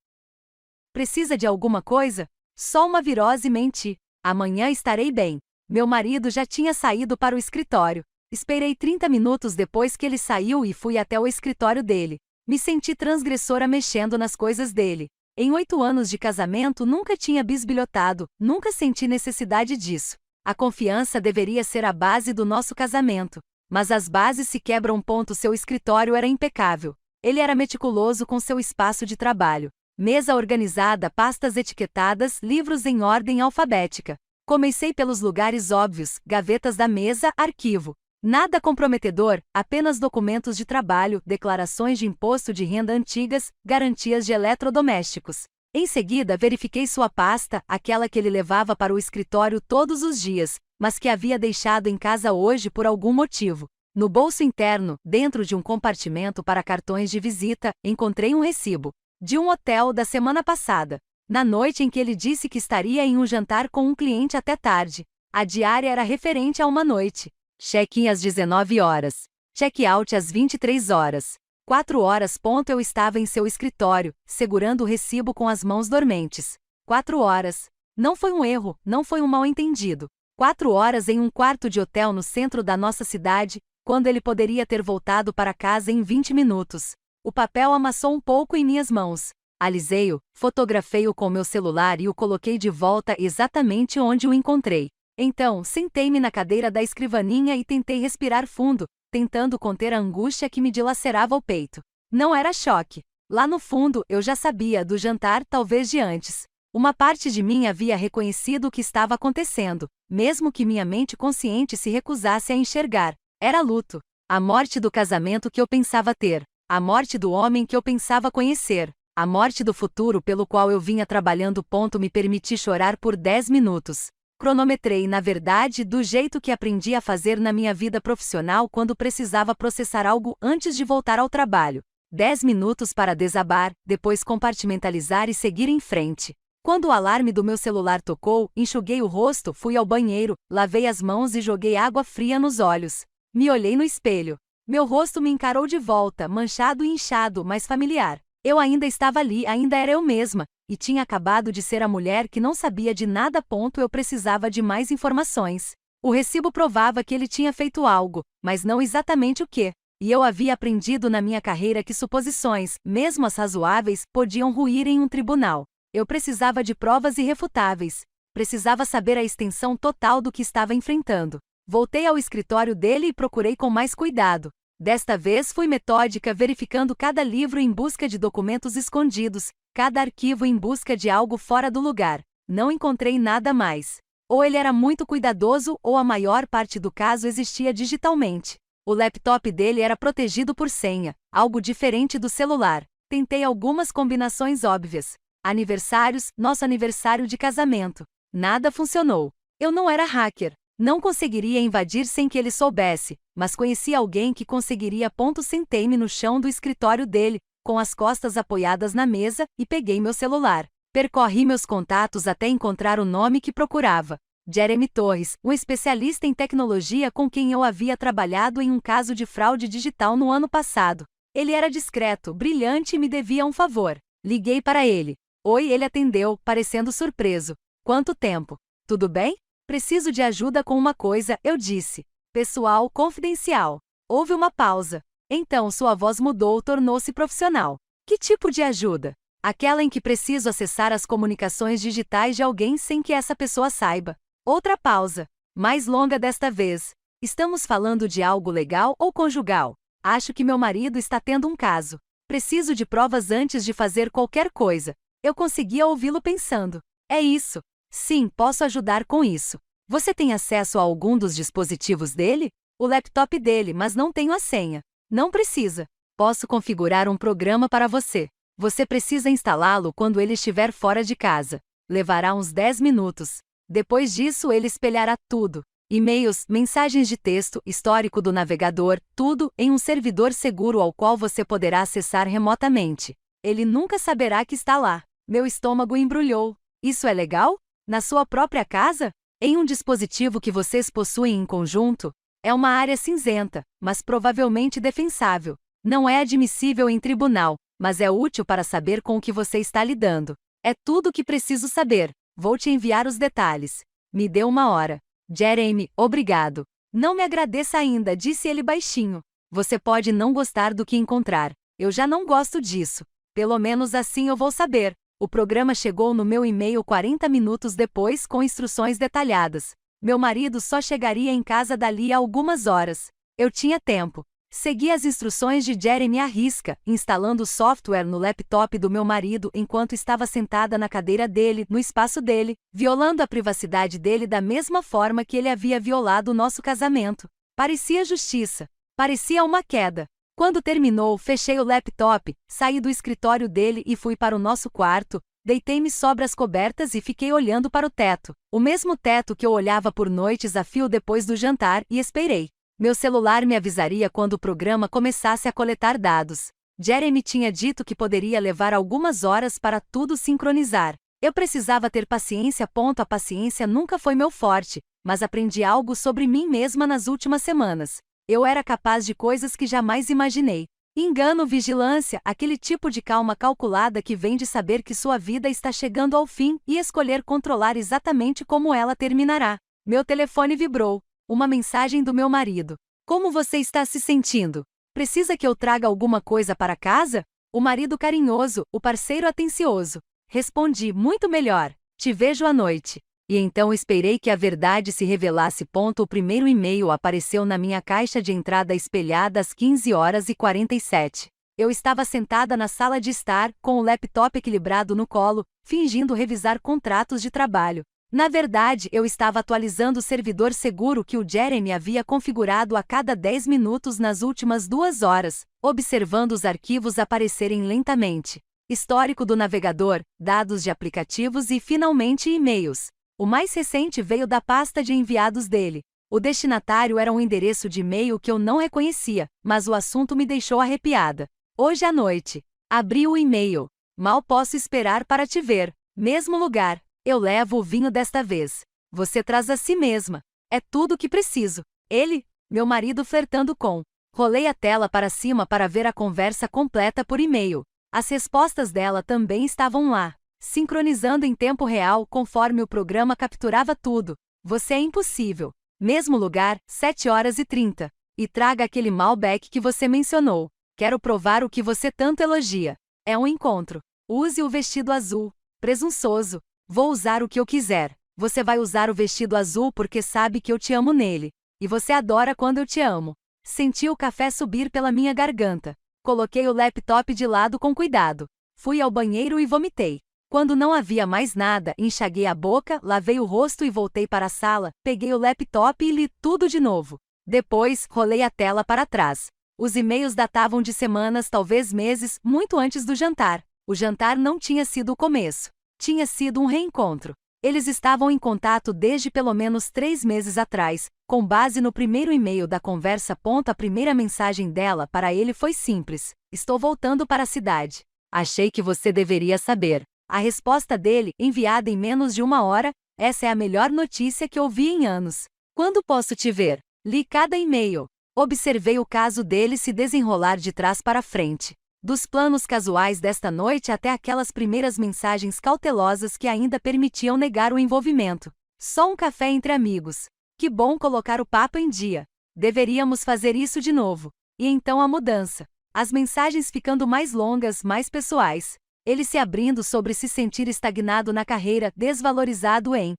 Precisa de alguma coisa? Só uma virose. Menti. Amanhã estarei bem. Meu marido já tinha saído para o escritório. Esperei 30 minutos depois que ele saiu e fui até o escritório dele. Me senti transgressora mexendo nas coisas dele. Em 8 anos de casamento nunca tinha bisbilhotado, nunca senti necessidade disso. A confiança deveria ser a base do nosso casamento. mas as bases se quebram. Seu escritório era impecável. Ele era meticuloso com seu espaço de trabalho. Mesa organizada, pastas etiquetadas, livros em ordem alfabética. Comecei pelos lugares óbvios: gavetas da mesa, arquivo. Nada comprometedor, apenas documentos de trabalho, declarações de imposto de renda antigas, garantias de eletrodomésticos. Em seguida, verifiquei sua pasta, aquela que ele levava para o escritório todos os dias, mas que havia deixado em casa hoje por algum motivo. No bolso interno, dentro de um compartimento para cartões de visita, encontrei um recibo de um hotel da semana passada, na noite em que ele disse que estaria em um jantar com um cliente até tarde. A diária era referente a uma noite. Check-in às 19 horas. Check-out às 23 horas. 4 horas. Eu estava em seu escritório, segurando o recibo com as mãos dormentes. 4 horas. Não foi um erro, não foi um mal-entendido. 4 horas em um quarto de hotel no centro da nossa cidade, quando ele poderia ter voltado para casa em 20 minutos. O papel amassou um pouco em minhas mãos. Alisei-o, fotografei-o com meu celular e o coloquei de volta exatamente onde o encontrei. Então, sentei-me na cadeira da escrivaninha e tentei respirar fundo, tentando conter a angústia que me dilacerava o peito. Não era choque. Lá no fundo, eu já sabia do jantar, talvez de antes. Uma parte de mim havia reconhecido o que estava acontecendo, mesmo que minha mente consciente se recusasse a enxergar. Era luto. A morte do casamento que eu pensava ter. A morte do homem que eu pensava conhecer. A morte do futuro pelo qual eu vinha trabalhando. Me permiti chorar por 10 minutos. Cronometrei, na verdade, do jeito que aprendi a fazer na minha vida profissional quando precisava processar algo antes de voltar ao trabalho. 10 minutos para desabar, depois compartimentalizar e seguir em frente. Quando o alarme do meu celular tocou, enxuguei o rosto, fui ao banheiro, lavei as mãos e joguei água fria nos olhos. Me olhei no espelho. Meu rosto me encarou de volta, manchado e inchado, mas familiar. Eu ainda estava ali, ainda era eu mesma, e tinha acabado de ser a mulher que não sabia de nada. Eu precisava de mais informações. O recibo provava que ele tinha feito algo, mas não exatamente o que. E eu havia aprendido na minha carreira que suposições, mesmo as razoáveis, podiam ruir em um tribunal. Eu precisava de provas irrefutáveis. Precisava saber a extensão total do que estava enfrentando. Voltei ao escritório dele e procurei com mais cuidado. Desta vez fui metódica, verificando cada livro em busca de documentos escondidos, cada arquivo em busca de algo fora do lugar. Não encontrei nada mais. Ou ele era muito cuidadoso, ou a maior parte do caso existia digitalmente. O laptop dele era protegido por senha, algo diferente do celular. Tentei algumas combinações óbvias. Aniversários, nosso aniversário de casamento. Nada funcionou. Eu não era hacker. Não conseguiria invadir sem que ele soubesse, mas conheci alguém que conseguiria. Sentei-me no chão do escritório dele, com as costas apoiadas na mesa, e peguei meu celular. Percorri meus contatos até encontrar o nome que procurava. Jeremy Torres, um especialista em tecnologia com quem eu havia trabalhado em um caso de fraude digital no ano passado. Ele era discreto, brilhante e me devia um favor. Liguei para ele. Oi, ele atendeu, parecendo surpreso. Quanto tempo? Tudo bem? Preciso de ajuda com uma coisa, eu disse. Pessoal, confidencial. Houve uma pausa. Então sua voz mudou, tornou-se profissional. Que tipo de ajuda? Aquela em que preciso acessar as comunicações digitais de alguém sem que essa pessoa saiba. Outra pausa. Mais longa desta vez. Estamos falando de algo legal ou conjugal? Acho que meu marido está tendo um caso. Preciso de provas antes de fazer qualquer coisa. Eu conseguia ouvi-lo pensando. É isso. Sim, posso ajudar com isso. Você tem acesso a algum dos dispositivos dele? O laptop dele, mas não tenho a senha. Não precisa. Posso configurar um programa para você. Você precisa instalá-lo quando ele estiver fora de casa. Levará uns 10 minutos. Depois disso, ele espelhará tudo. E-mails, mensagens de texto, histórico do navegador, tudo em um servidor seguro ao qual você poderá acessar remotamente. Ele nunca saberá que está lá. Meu estômago embrulhou. Isso é legal? Na sua própria casa? Em um dispositivo que vocês possuem em conjunto? É uma área cinzenta, mas provavelmente defensável. Não é admissível em tribunal, mas é útil para saber com o que você está lidando. É tudo o que preciso saber. Vou te enviar os detalhes. Me dê uma hora. Jeremy, obrigado. Não me agradeça ainda, disse ele baixinho. Você pode não gostar do que encontrar. Eu já não gosto disso. Pelo menos assim eu vou saber. O programa chegou no meu e-mail 40 minutos depois com instruções detalhadas. Meu marido só chegaria em casa dali a algumas horas. Eu tinha tempo. Segui as instruções de Jeremy à risca, instalando o software no laptop do meu marido enquanto estava sentada na cadeira dele, no espaço dele, violando a privacidade dele da mesma forma que ele havia violado o nosso casamento. Parecia justiça. Parecia uma queda. Quando terminou, fechei o laptop, saí do escritório dele e fui para o nosso quarto, deitei-me sobre as cobertas e fiquei olhando para o teto. O mesmo teto que eu olhava por noites a fio depois do jantar, e esperei. Meu celular me avisaria quando o programa começasse a coletar dados. Jeremy tinha dito que poderia levar algumas horas para tudo sincronizar. Eu precisava ter paciência. A paciência nunca foi meu forte, mas aprendi algo sobre mim mesma nas últimas semanas. Eu era capaz de coisas que jamais imaginei. Engano, vigilância, aquele tipo de calma calculada que vem de saber que sua vida está chegando ao fim e escolher controlar exatamente como ela terminará. Meu telefone vibrou. Uma mensagem do meu marido. Como você está se sentindo? Precisa que eu traga alguma coisa para casa? O marido carinhoso, o parceiro atencioso. Respondi, muito melhor. Te vejo à noite. E então esperei que a verdade se revelasse. O primeiro e-mail apareceu na minha caixa de entrada espelhada às 15h47. Eu estava sentada na sala de estar, com o laptop equilibrado no colo, fingindo revisar contratos de trabalho. Na verdade, eu estava atualizando o servidor seguro que o Jeremy havia configurado a cada 10 minutos nas últimas 2 horas, observando os arquivos aparecerem lentamente. Histórico do navegador, dados de aplicativos e, finalmente, e-mails. O mais recente veio da pasta de enviados dele. O destinatário era um endereço de e-mail que eu não reconhecia, mas o assunto me deixou arrepiada. Hoje à noite. Abri o e-mail. Mal posso esperar para te ver. Mesmo lugar. Eu levo o vinho desta vez. Você traz a si mesma. É tudo o que preciso. Ele, meu marido flertando com. Rolei a tela para cima para ver a conversa completa por e-mail. As respostas dela também estavam lá, sincronizando em tempo real conforme o programa capturava tudo. Você é impossível. Mesmo lugar, 7h30. E traga aquele Malbec que você mencionou. Quero provar o que você tanto elogia. É um encontro. Use o vestido azul. Presunçoso. Vou usar o que eu quiser. Você vai usar o vestido azul porque sabe que eu te amo nele. E você adora quando eu te amo. Senti o café subir pela minha garganta. Coloquei o laptop de lado com cuidado. Fui ao banheiro e vomitei. Quando não havia mais nada, enxaguei a boca, lavei o rosto e voltei para a sala, peguei o laptop e li tudo de novo. Depois, rolei a tela para trás. Os e-mails datavam de semanas, talvez meses, muito antes do jantar. O jantar não tinha sido o começo. Tinha sido um reencontro. Eles estavam em contato desde pelo menos 3 meses atrás, com base no primeiro e-mail da conversa. A primeira mensagem dela para ele foi simples: estou voltando para a cidade. Achei que você deveria saber. A resposta dele, enviada em menos de 1 hora: essa é a melhor notícia que ouvi em anos. Quando posso te ver? Li cada e-mail. Observei o caso dele se desenrolar de trás para frente. Dos planos casuais desta noite até aquelas primeiras mensagens cautelosas que ainda permitiam negar o envolvimento. Só um café entre amigos. Que bom colocar o papo em dia. Deveríamos fazer isso de novo. E então a mudança. As mensagens ficando mais longas, mais pessoais. Ele se abrindo sobre se sentir estagnado na carreira, desvalorizado em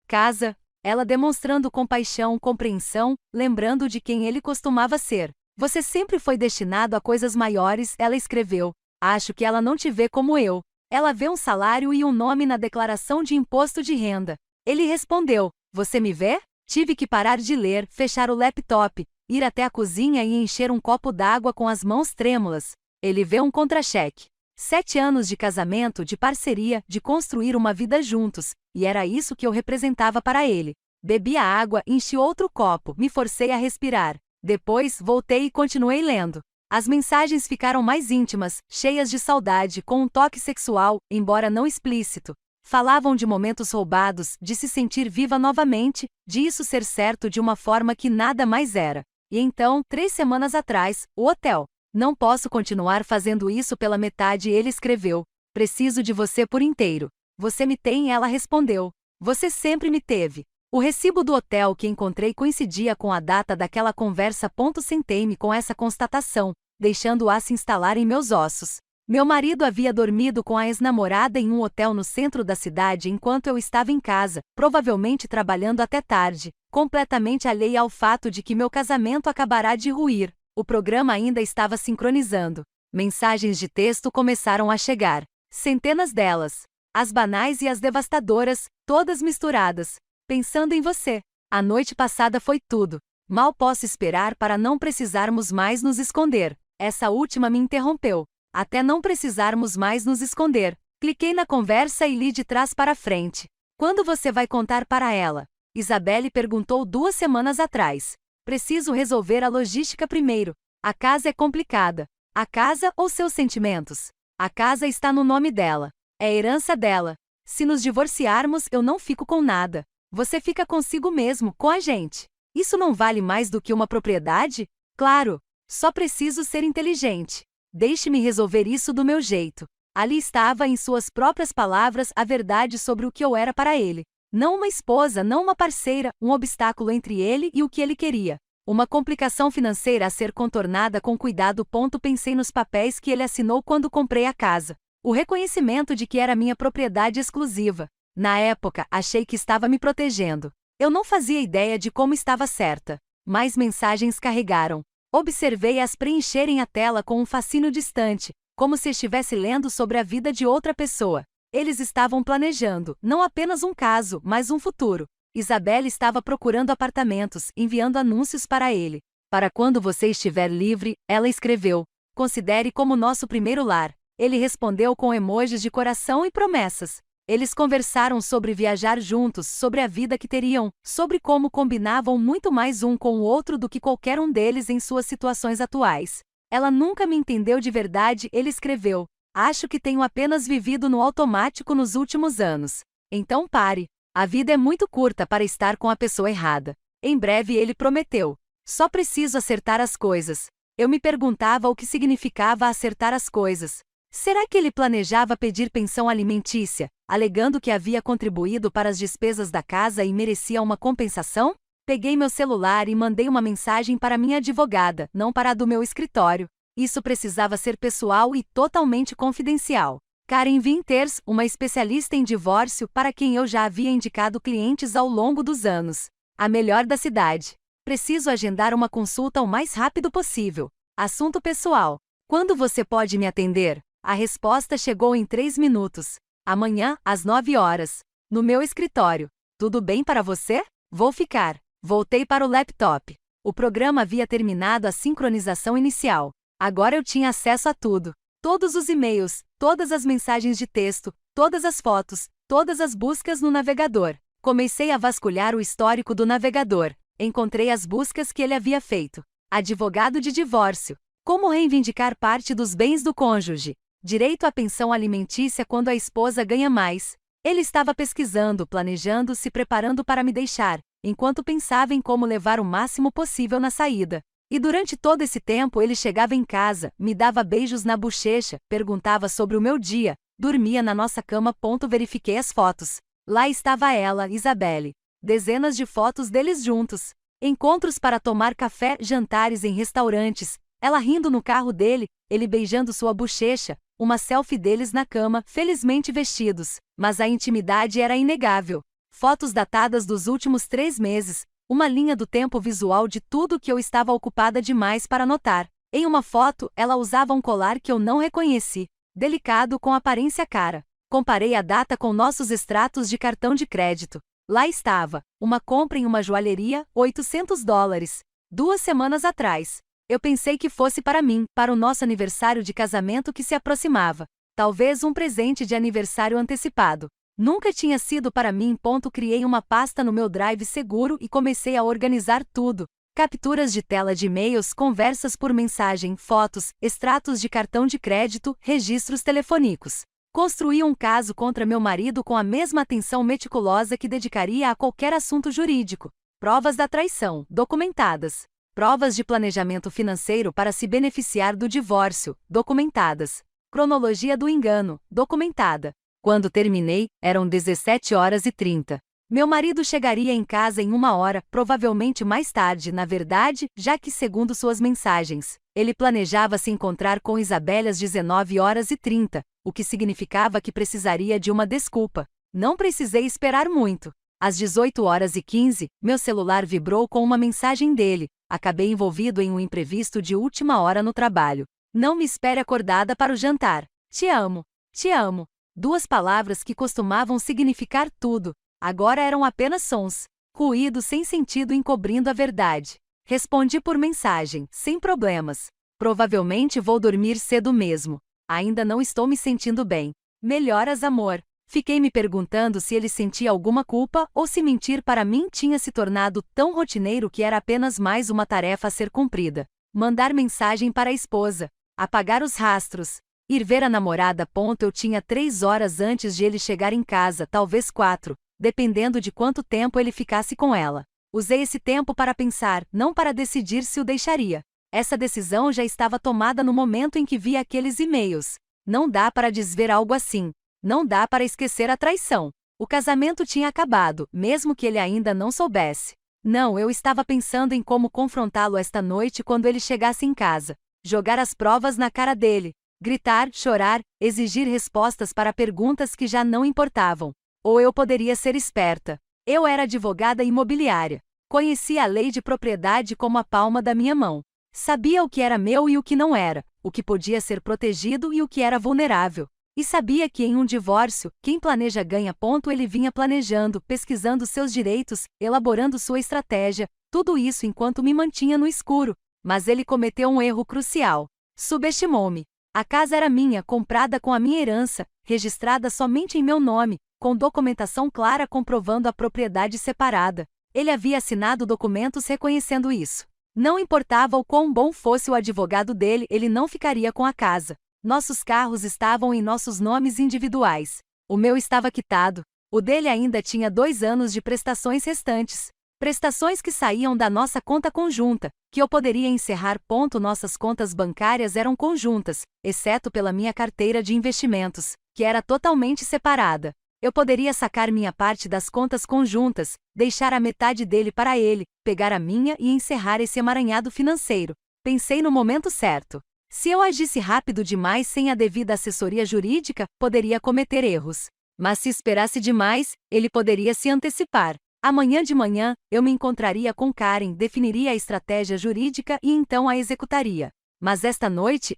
casa. Ela demonstrando compaixão, compreensão, lembrando de quem ele costumava ser. Você sempre foi destinado a coisas maiores, ela escreveu. Acho que ela não te vê como eu. Ela vê um salário e um nome na declaração de imposto de renda. Ele respondeu: você me vê? Tive que parar de ler, fechar o laptop, ir até a cozinha e encher um copo d'água com as mãos trêmulas. Ele vê um contra-cheque. 7 anos de casamento, de parceria, de construir uma vida juntos, e era isso que eu representava para ele. Bebi a água, enchi outro copo, me forcei a respirar. Depois, voltei e continuei lendo. As mensagens ficaram mais íntimas, cheias de saudade, com um toque sexual, embora não explícito. Falavam de momentos roubados, de se sentir viva novamente, de isso ser certo de uma forma que nada mais era. E então, 3 semanas atrás, o hotel. Não posso continuar fazendo isso pela metade, ele escreveu. Preciso de você por inteiro. Você me tem, ela respondeu. Você sempre me teve. O recibo do hotel que encontrei coincidia com a data daquela conversa. Sentei-me com essa constatação, deixando-a se instalar em meus ossos. Meu marido havia dormido com a ex-namorada em um hotel no centro da cidade enquanto eu estava em casa, provavelmente trabalhando até tarde, completamente alheia ao fato de que meu casamento acabará de ruir. O programa ainda estava sincronizando. Mensagens de texto começaram a chegar. Centenas delas. As banais e as devastadoras, todas misturadas. Pensando em você. A noite passada foi tudo. Mal posso esperar para não precisarmos mais nos esconder. Essa última me interrompeu. Até não precisarmos mais nos esconder. Cliquei na conversa e li de trás para frente. Quando você vai contar para ela? Isabelle perguntou 2 semanas atrás. Preciso resolver a logística primeiro. A casa é complicada. A casa ou seus sentimentos? A casa está no nome dela. É herança dela. Se nos divorciarmos, eu não fico com nada. Você fica consigo mesmo, com a gente. Isso não vale mais do que uma propriedade? Claro. Só preciso ser inteligente. Deixe-me resolver isso do meu jeito. Ali estava, em suas próprias palavras, a verdade sobre o que eu era para ele. Não uma esposa, não uma parceira, um obstáculo entre ele e o que ele queria. Uma complicação financeira a ser contornada com cuidado. Pensei nos papéis que ele assinou quando comprei a casa. O reconhecimento de que era minha propriedade exclusiva. Na época, achei que estava me protegendo. Eu não fazia ideia de como estava certa. Mais mensagens carregaram. Observei-as preencherem a tela com um fascínio distante, como se estivesse lendo sobre a vida de outra pessoa. Eles estavam planejando, não apenas um caso, mas um futuro. Isabelle estava procurando apartamentos, enviando anúncios para ele. Para quando você estiver livre, ela escreveu. Considere como nosso primeiro lar. Ele respondeu com emojis de coração e promessas. Eles conversaram sobre viajar juntos, sobre a vida que teriam, sobre como combinavam muito mais um com o outro do que qualquer um deles em suas situações atuais. Ela nunca me entendeu de verdade, ele escreveu. Acho que tenho apenas vivido no automático nos últimos anos. Então pare. A vida é muito curta para estar com a pessoa errada. Em breve ele prometeu. Só preciso acertar as coisas. Eu me perguntava o que significava acertar as coisas. Será que ele planejava pedir pensão alimentícia, alegando que havia contribuído para as despesas da casa e merecia uma compensação? Peguei meu celular e mandei uma mensagem para minha advogada, não para a do meu escritório. Isso precisava ser pessoal e totalmente confidencial. Karen Winters, uma especialista em divórcio para quem eu já havia indicado clientes ao longo dos anos. A melhor da cidade. Preciso agendar uma consulta o mais rápido possível. Assunto pessoal. Quando você pode me atender? A resposta chegou em 3 minutos. Amanhã, às 9 horas. No meu escritório. Tudo bem para você? Vou ficar. Voltei para o laptop. O programa havia terminado a sincronização inicial. Agora eu tinha acesso a tudo. Todos os e-mails, todas as mensagens de texto, todas as fotos, todas as buscas no navegador. Comecei a vasculhar o histórico do navegador. Encontrei as buscas que ele havia feito. Advogado de divórcio. Como reivindicar parte dos bens do cônjuge. Direito à pensão alimentícia quando a esposa ganha mais. Ele estava pesquisando, planejando, se preparando para me deixar, enquanto pensava em como levar o máximo possível na saída. E durante todo esse tempo ele chegava em casa, me dava beijos na bochecha, perguntava sobre o meu dia, dormia na nossa cama. Verifiquei as fotos. Lá estava ela, Isabelle. Dezenas de fotos deles juntos. Encontros para tomar café, jantares em restaurantes, ela rindo no carro dele, ele beijando sua bochecha, uma selfie deles na cama, felizmente vestidos, mas a intimidade era inegável. Fotos datadas dos últimos 3 meses, uma linha do tempo visual de tudo que eu estava ocupada demais para notar. Em uma foto, ela usava um colar que eu não reconheci, delicado com aparência cara. Comparei a data com nossos extratos de cartão de crédito. Lá estava, uma compra em uma joalheria, $800. 2 semanas atrás. Eu pensei que fosse para mim, para o nosso aniversário de casamento que se aproximava. Talvez um presente de aniversário antecipado. Nunca tinha sido para mim. Criei uma pasta no meu Drive seguro e comecei a organizar tudo. Capturas de tela de e-mails, conversas por mensagem, fotos, extratos de cartão de crédito, registros telefônicos. Construí um caso contra meu marido com a mesma atenção meticulosa que dedicaria a qualquer assunto jurídico. Provas da traição, documentadas. Provas de planejamento financeiro para se beneficiar do divórcio, documentadas. Cronologia do engano, documentada. Quando terminei, eram 17h30. Meu marido chegaria em casa em 1 hora, provavelmente mais tarde, na verdade, já que, segundo suas mensagens, Ele planejava se encontrar com Isabelle às 19h30, o que significava que precisaria de uma desculpa. Não precisei esperar muito. Às 18h15, meu celular vibrou com uma mensagem dele. Acabei envolvido em um imprevisto de última hora no trabalho. Não me espere acordada para o jantar. Te amo. Te amo. 2 palavras que costumavam significar tudo. Agora eram apenas sons. Ruído sem sentido encobrindo a verdade. Respondi por mensagem, sem problemas. Provavelmente vou dormir cedo mesmo. Ainda não estou me sentindo bem. Melhoras, amor. Fiquei me perguntando se ele sentia alguma culpa ou se mentir para mim tinha se tornado tão rotineiro que era apenas mais uma tarefa a ser cumprida. Mandar mensagem para a esposa. Apagar os rastros. Ir ver a namorada. Eu tinha 3 horas antes de ele chegar em casa, talvez 4, dependendo de quanto tempo ele ficasse com ela. Usei esse tempo para pensar, não para decidir se o deixaria. Essa decisão já estava tomada no momento em que vi aqueles e-mails. Não dá para desver algo assim. Não dá para esquecer a traição. O casamento tinha acabado, mesmo que ele ainda não soubesse. Não, eu estava pensando em como confrontá-lo esta noite quando ele chegasse em casa. Jogar as provas na cara dele. Gritar, chorar, exigir respostas para perguntas que já não importavam. Ou eu poderia ser esperta. Eu era advogada imobiliária. Conhecia a lei de propriedade como a palma da minha mão. Sabia o que era meu e o que não era, o que podia ser protegido e o que era vulnerável. E sabia que em um divórcio, quem planeja ganha. Ele vinha planejando, pesquisando seus direitos, elaborando sua estratégia, tudo isso enquanto me mantinha no escuro. Mas ele cometeu um erro crucial. Subestimou-me. A casa era minha, comprada com a minha herança, registrada somente em meu nome, com documentação clara comprovando a propriedade separada. Ele havia assinado documentos reconhecendo isso. Não importava o quão bom fosse o advogado dele, ele não ficaria com a casa. Nossos carros estavam em nossos nomes individuais. O meu estava quitado. O dele ainda tinha 2 anos de prestações restantes. Prestações que saíam da nossa conta conjunta, que eu poderia encerrar. Nossas contas bancárias eram conjuntas, exceto pela minha carteira de investimentos, que era totalmente separada. Eu poderia sacar minha parte das contas conjuntas, deixar a metade dele para ele, pegar a minha e encerrar esse emaranhado financeiro. Pensei no momento certo. Se eu agisse rápido demais sem a devida assessoria jurídica, poderia cometer erros. Mas se esperasse demais, ele poderia se antecipar. Amanhã de manhã, eu me encontraria com Karen, definiria a estratégia jurídica e então a executaria. Mas esta noite,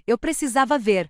eu precisava ver.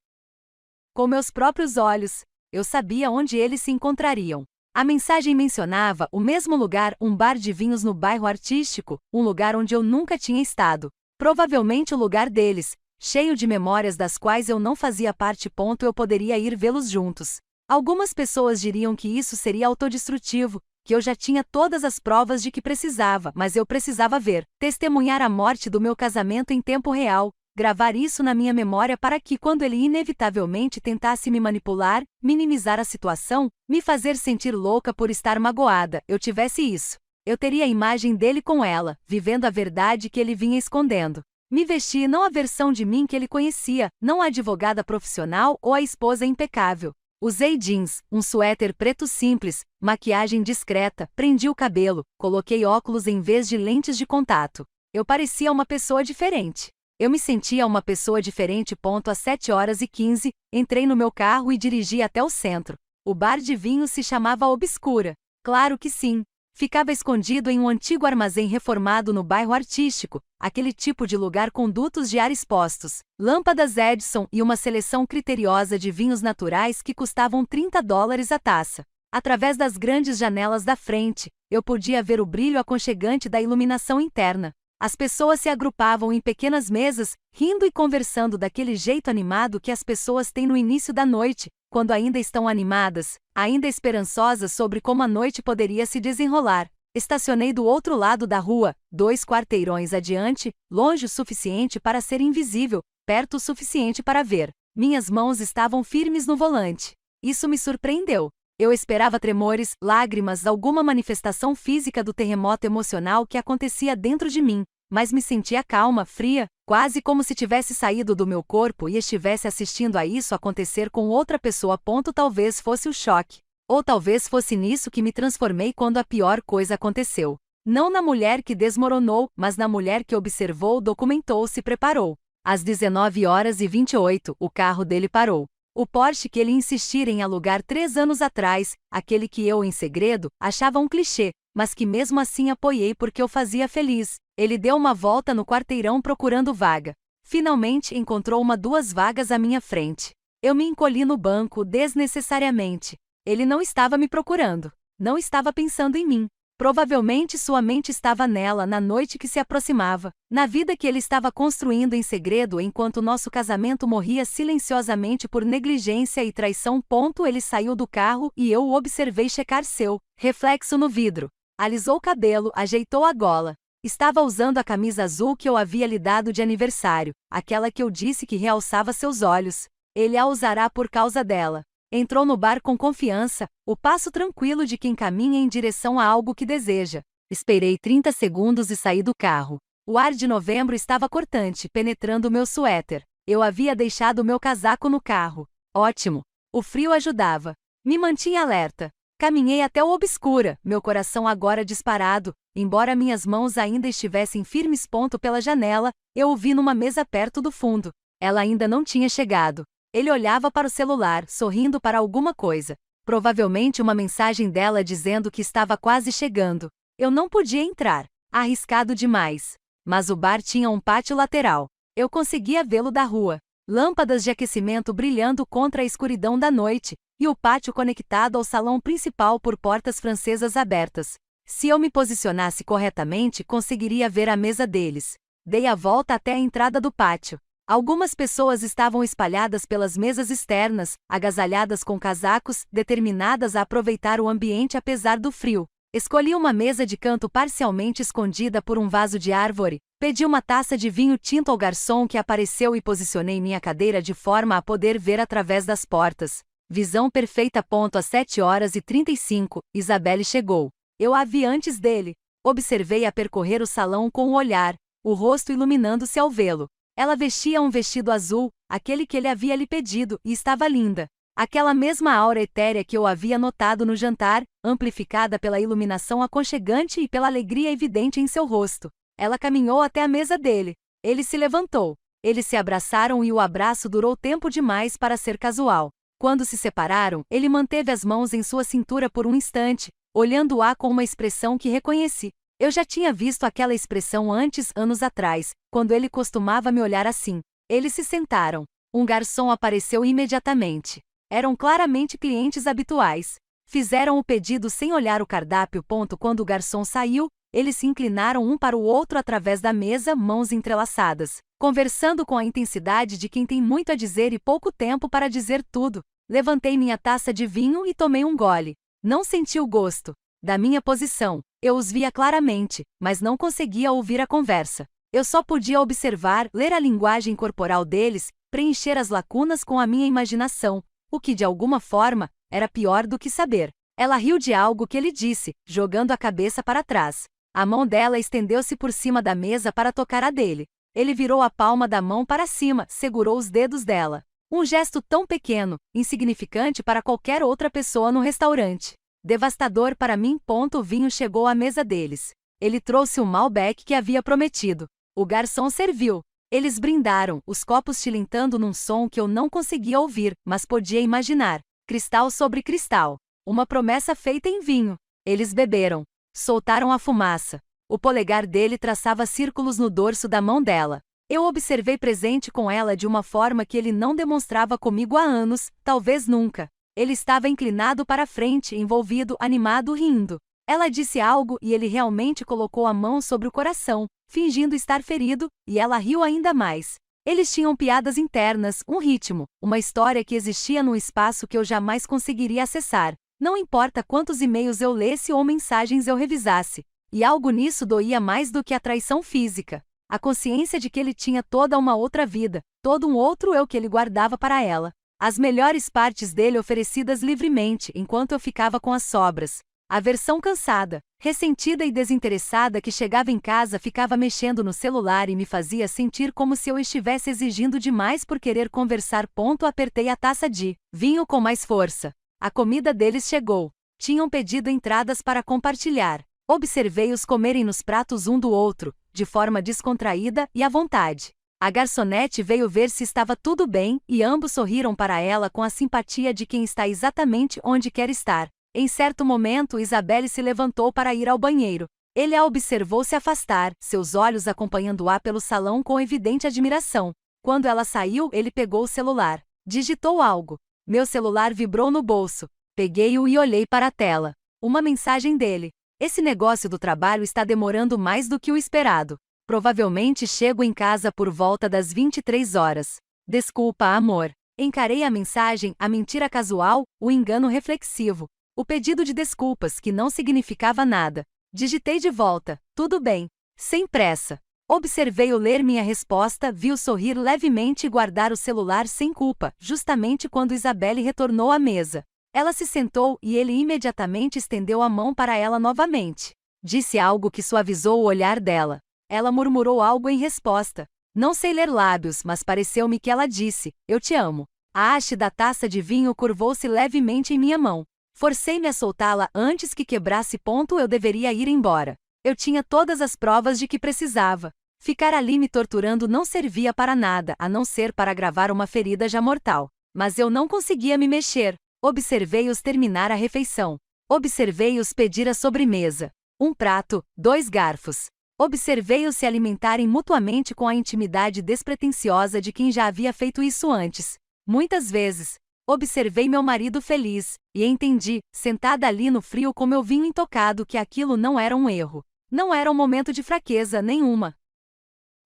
Com meus próprios olhos. Eu sabia onde eles se encontrariam. A mensagem mencionava o mesmo lugar, um bar de vinhos no bairro artístico, um lugar onde eu nunca tinha estado. Provavelmente o lugar deles, cheio de memórias das quais eu não fazia parte. Eu poderia ir vê-los juntos. Algumas pessoas diriam que isso seria autodestrutivo, que eu já tinha todas as provas de que precisava, mas eu precisava ver, testemunhar a morte do meu casamento em tempo real, gravar isso na minha memória para que, quando ele inevitavelmente tentasse me manipular, minimizar a situação, me fazer sentir louca por estar magoada, eu tivesse isso. Eu teria a imagem dele com ela, vivendo a verdade que ele vinha escondendo. Me vesti não a versão de mim que ele conhecia, não a advogada profissional ou a esposa impecável. Usei jeans, um suéter preto simples, maquiagem discreta, prendi o cabelo, coloquei óculos em vez de lentes de contato. Eu parecia uma pessoa diferente. Eu me sentia uma pessoa diferente. Às 7h15, entrei no meu carro e dirigi até o centro. O bar de vinho se chamava Obscura. Claro que sim. Ficava escondido em um antigo armazém reformado no bairro artístico, aquele tipo de lugar com dutos de ar expostos, lâmpadas Edison e uma seleção criteriosa de vinhos naturais que custavam $30 a taça. Através das grandes janelas da frente, eu podia ver o brilho aconchegante da iluminação interna. As pessoas se agrupavam em pequenas mesas, rindo e conversando daquele jeito animado que as pessoas têm no início da noite, quando ainda estão animadas, ainda esperançosas sobre como a noite poderia se desenrolar. Estacionei do outro lado da rua, 2 quarteirões adiante, longe o suficiente para ser invisível, perto o suficiente para ver. Minhas mãos estavam firmes no volante. Isso me surpreendeu. Eu esperava tremores, lágrimas, alguma manifestação física do terremoto emocional que acontecia dentro de mim, mas me sentia calma, fria, quase como se tivesse saído do meu corpo e estivesse assistindo a isso acontecer com outra pessoa. Talvez fosse o choque. Ou talvez fosse nisso que me transformei quando a pior coisa aconteceu. Não na mulher que desmoronou, mas na mulher que observou, documentou-se e preparou. Às 19h28, o carro dele parou. O Porsche que ele insistira em alugar 3 anos atrás, aquele que eu, em segredo, achava um clichê, mas que mesmo assim apoiei porque o fazia feliz. Ele deu uma volta no quarteirão procurando vaga. Finalmente encontrou 2 vagas à minha frente. Eu me encolhi no banco desnecessariamente. Ele não estava me procurando. Não estava pensando em mim. Provavelmente sua mente estava nela na noite que se aproximava, na vida que ele estava construindo em segredo enquanto nosso casamento morria silenciosamente por negligência e traição. Ele saiu do carro e eu o observei checar seu reflexo no vidro. Alisou o cabelo, ajeitou a gola. Estava usando a camisa azul que eu havia lhe dado de aniversário, aquela que eu disse que realçava seus olhos. Ele a usará por causa dela. Entrou no bar com confiança, o passo tranquilo de quem caminha em direção a algo que deseja. Esperei 30 segundos e saí do carro. O ar de novembro estava cortante, penetrando meu suéter. Eu havia deixado meu casaco no carro. Ótimo. O frio ajudava. Me mantinha alerta. Caminhei até o obscura, meu coração agora disparado, embora minhas mãos ainda estivessem firmes. Pela janela, eu o vi numa mesa perto do fundo. Ela ainda não tinha chegado. Ele olhava para o celular, sorrindo para alguma coisa. Provavelmente uma mensagem dela dizendo que estava quase chegando. Eu não podia entrar. Arriscado demais. Mas o bar tinha um pátio lateral. Eu conseguia vê-lo da rua. Lâmpadas de aquecimento brilhando contra a escuridão da noite, e o pátio conectado ao salão principal por portas francesas abertas. Se eu me posicionasse corretamente, conseguiria ver a mesa deles. Dei a volta até a entrada do pátio. Algumas pessoas estavam espalhadas pelas mesas externas, agasalhadas com casacos, determinadas a aproveitar o ambiente apesar do frio. Escolhi uma mesa de canto parcialmente escondida por um vaso de árvore, pedi uma taça de vinho tinto ao garçom que apareceu e posicionei minha cadeira de forma a poder ver através das portas. Visão perfeita. Às 7h35, Isabelle chegou. Eu a vi antes dele. Observei-a percorrer o salão com o olhar, o rosto iluminando-se ao vê-lo. Ela vestia um vestido azul, aquele que ele havia lhe pedido, e estava linda. Aquela mesma aura etérea que eu havia notado no jantar, amplificada pela iluminação aconchegante e pela alegria evidente em seu rosto. Ela caminhou até a mesa dele. Ele se levantou. Eles se abraçaram e o abraço durou tempo demais para ser casual. Quando se separaram, ele manteve as mãos em sua cintura por um instante, olhando-a com uma expressão que reconheci. Eu já tinha visto aquela expressão antes, anos atrás, quando ele costumava me olhar assim. Eles se sentaram. Um garçom apareceu imediatamente. Eram claramente clientes habituais. Fizeram o pedido sem olhar o cardápio. Quando o garçom saiu, eles se inclinaram um para o outro através da mesa, mãos entrelaçadas, conversando com a intensidade de quem tem muito a dizer e pouco tempo para dizer tudo. Levantei minha taça de vinho e tomei um gole. Não senti o gosto. Da minha posição, eu os via claramente, mas não conseguia ouvir a conversa. Eu só podia observar, ler a linguagem corporal deles, preencher as lacunas com a minha imaginação, o que de alguma forma era pior do que saber. Ela riu de algo que ele disse, jogando a cabeça para trás. A mão dela estendeu-se por cima da mesa para tocar a dele. Ele virou a palma da mão para cima, segurou os dedos dela. Um gesto tão pequeno, insignificante para qualquer outra pessoa no restaurante. Devastador para mim. O vinho chegou à mesa deles. Ele trouxe o Malbec que havia prometido. O garçom serviu. Eles brindaram, os copos tilintando num som que eu não conseguia ouvir, mas podia imaginar. Cristal sobre cristal. Uma promessa feita em vinho. Eles beberam. Soltaram a fumaça. O polegar dele traçava círculos no dorso da mão dela. Eu observei presente com ela de uma forma que ele não demonstrava comigo há anos, talvez nunca. Ele estava inclinado para frente, envolvido, animado, rindo. Ela disse algo e ele realmente colocou a mão sobre o coração, fingindo estar ferido, e ela riu ainda mais. Eles tinham piadas internas, um ritmo, uma história que existia num espaço que eu jamais conseguiria acessar. Não importa quantos e-mails eu lesse ou mensagens eu revisasse. E algo nisso doía mais do que a traição física. A consciência de que ele tinha toda uma outra vida, todo um outro eu que ele guardava para ela. As melhores partes dele oferecidas livremente, enquanto eu ficava com as sobras. A versão cansada, ressentida e desinteressada que chegava em casa ficava mexendo no celular e me fazia sentir como se eu estivesse exigindo demais por querer conversar. Apertei a taça de vinho com mais força. A comida deles chegou. Tinham pedido entradas para compartilhar. Observei-os comerem nos pratos um do outro, de forma descontraída e à vontade. A garçonete veio ver se estava tudo bem e ambos sorriram para ela com a simpatia de quem está exatamente onde quer estar. Em certo momento, Isabelle se levantou para ir ao banheiro. Ele a observou se afastar, seus olhos acompanhando-a pelo salão com evidente admiração. Quando ela saiu, ele pegou o celular. Digitou algo. Meu celular vibrou no bolso. Peguei-o e olhei para a tela. Uma mensagem dele. Esse negócio do trabalho está demorando mais do que o esperado. Provavelmente chego em casa por volta das 23 horas. Desculpa, amor. Encarei a mensagem, a mentira casual, o engano reflexivo. O pedido de desculpas que não significava nada. Digitei de volta. Tudo bem. Sem pressa. Observei-o ler minha resposta, vi-o sorrir levemente e guardar o celular sem culpa, justamente quando Isabelle retornou à mesa. Ela se sentou e ele imediatamente estendeu a mão para ela novamente. Disse algo que suavizou o olhar dela. Ela murmurou algo em resposta. Não sei ler lábios, mas pareceu-me que ela disse: eu te amo. A haste da taça de vinho curvou-se levemente em minha mão. Forcei-me a soltá-la antes que quebrasse. Eu deveria ir embora. Eu tinha todas as provas de que precisava. Ficar ali me torturando não servia para nada, a não ser para agravar uma ferida já mortal. Mas eu não conseguia me mexer. Observei-os terminar a refeição. Observei-os pedir a sobremesa. Um prato, 2 garfos. Observei-os se alimentarem mutuamente com a intimidade despretensiosa de quem já havia feito isso antes. Muitas vezes. Observei meu marido feliz, e entendi, sentada ali no frio com meu vinho intocado, que aquilo não era um erro. Não era um momento de fraqueza nenhuma.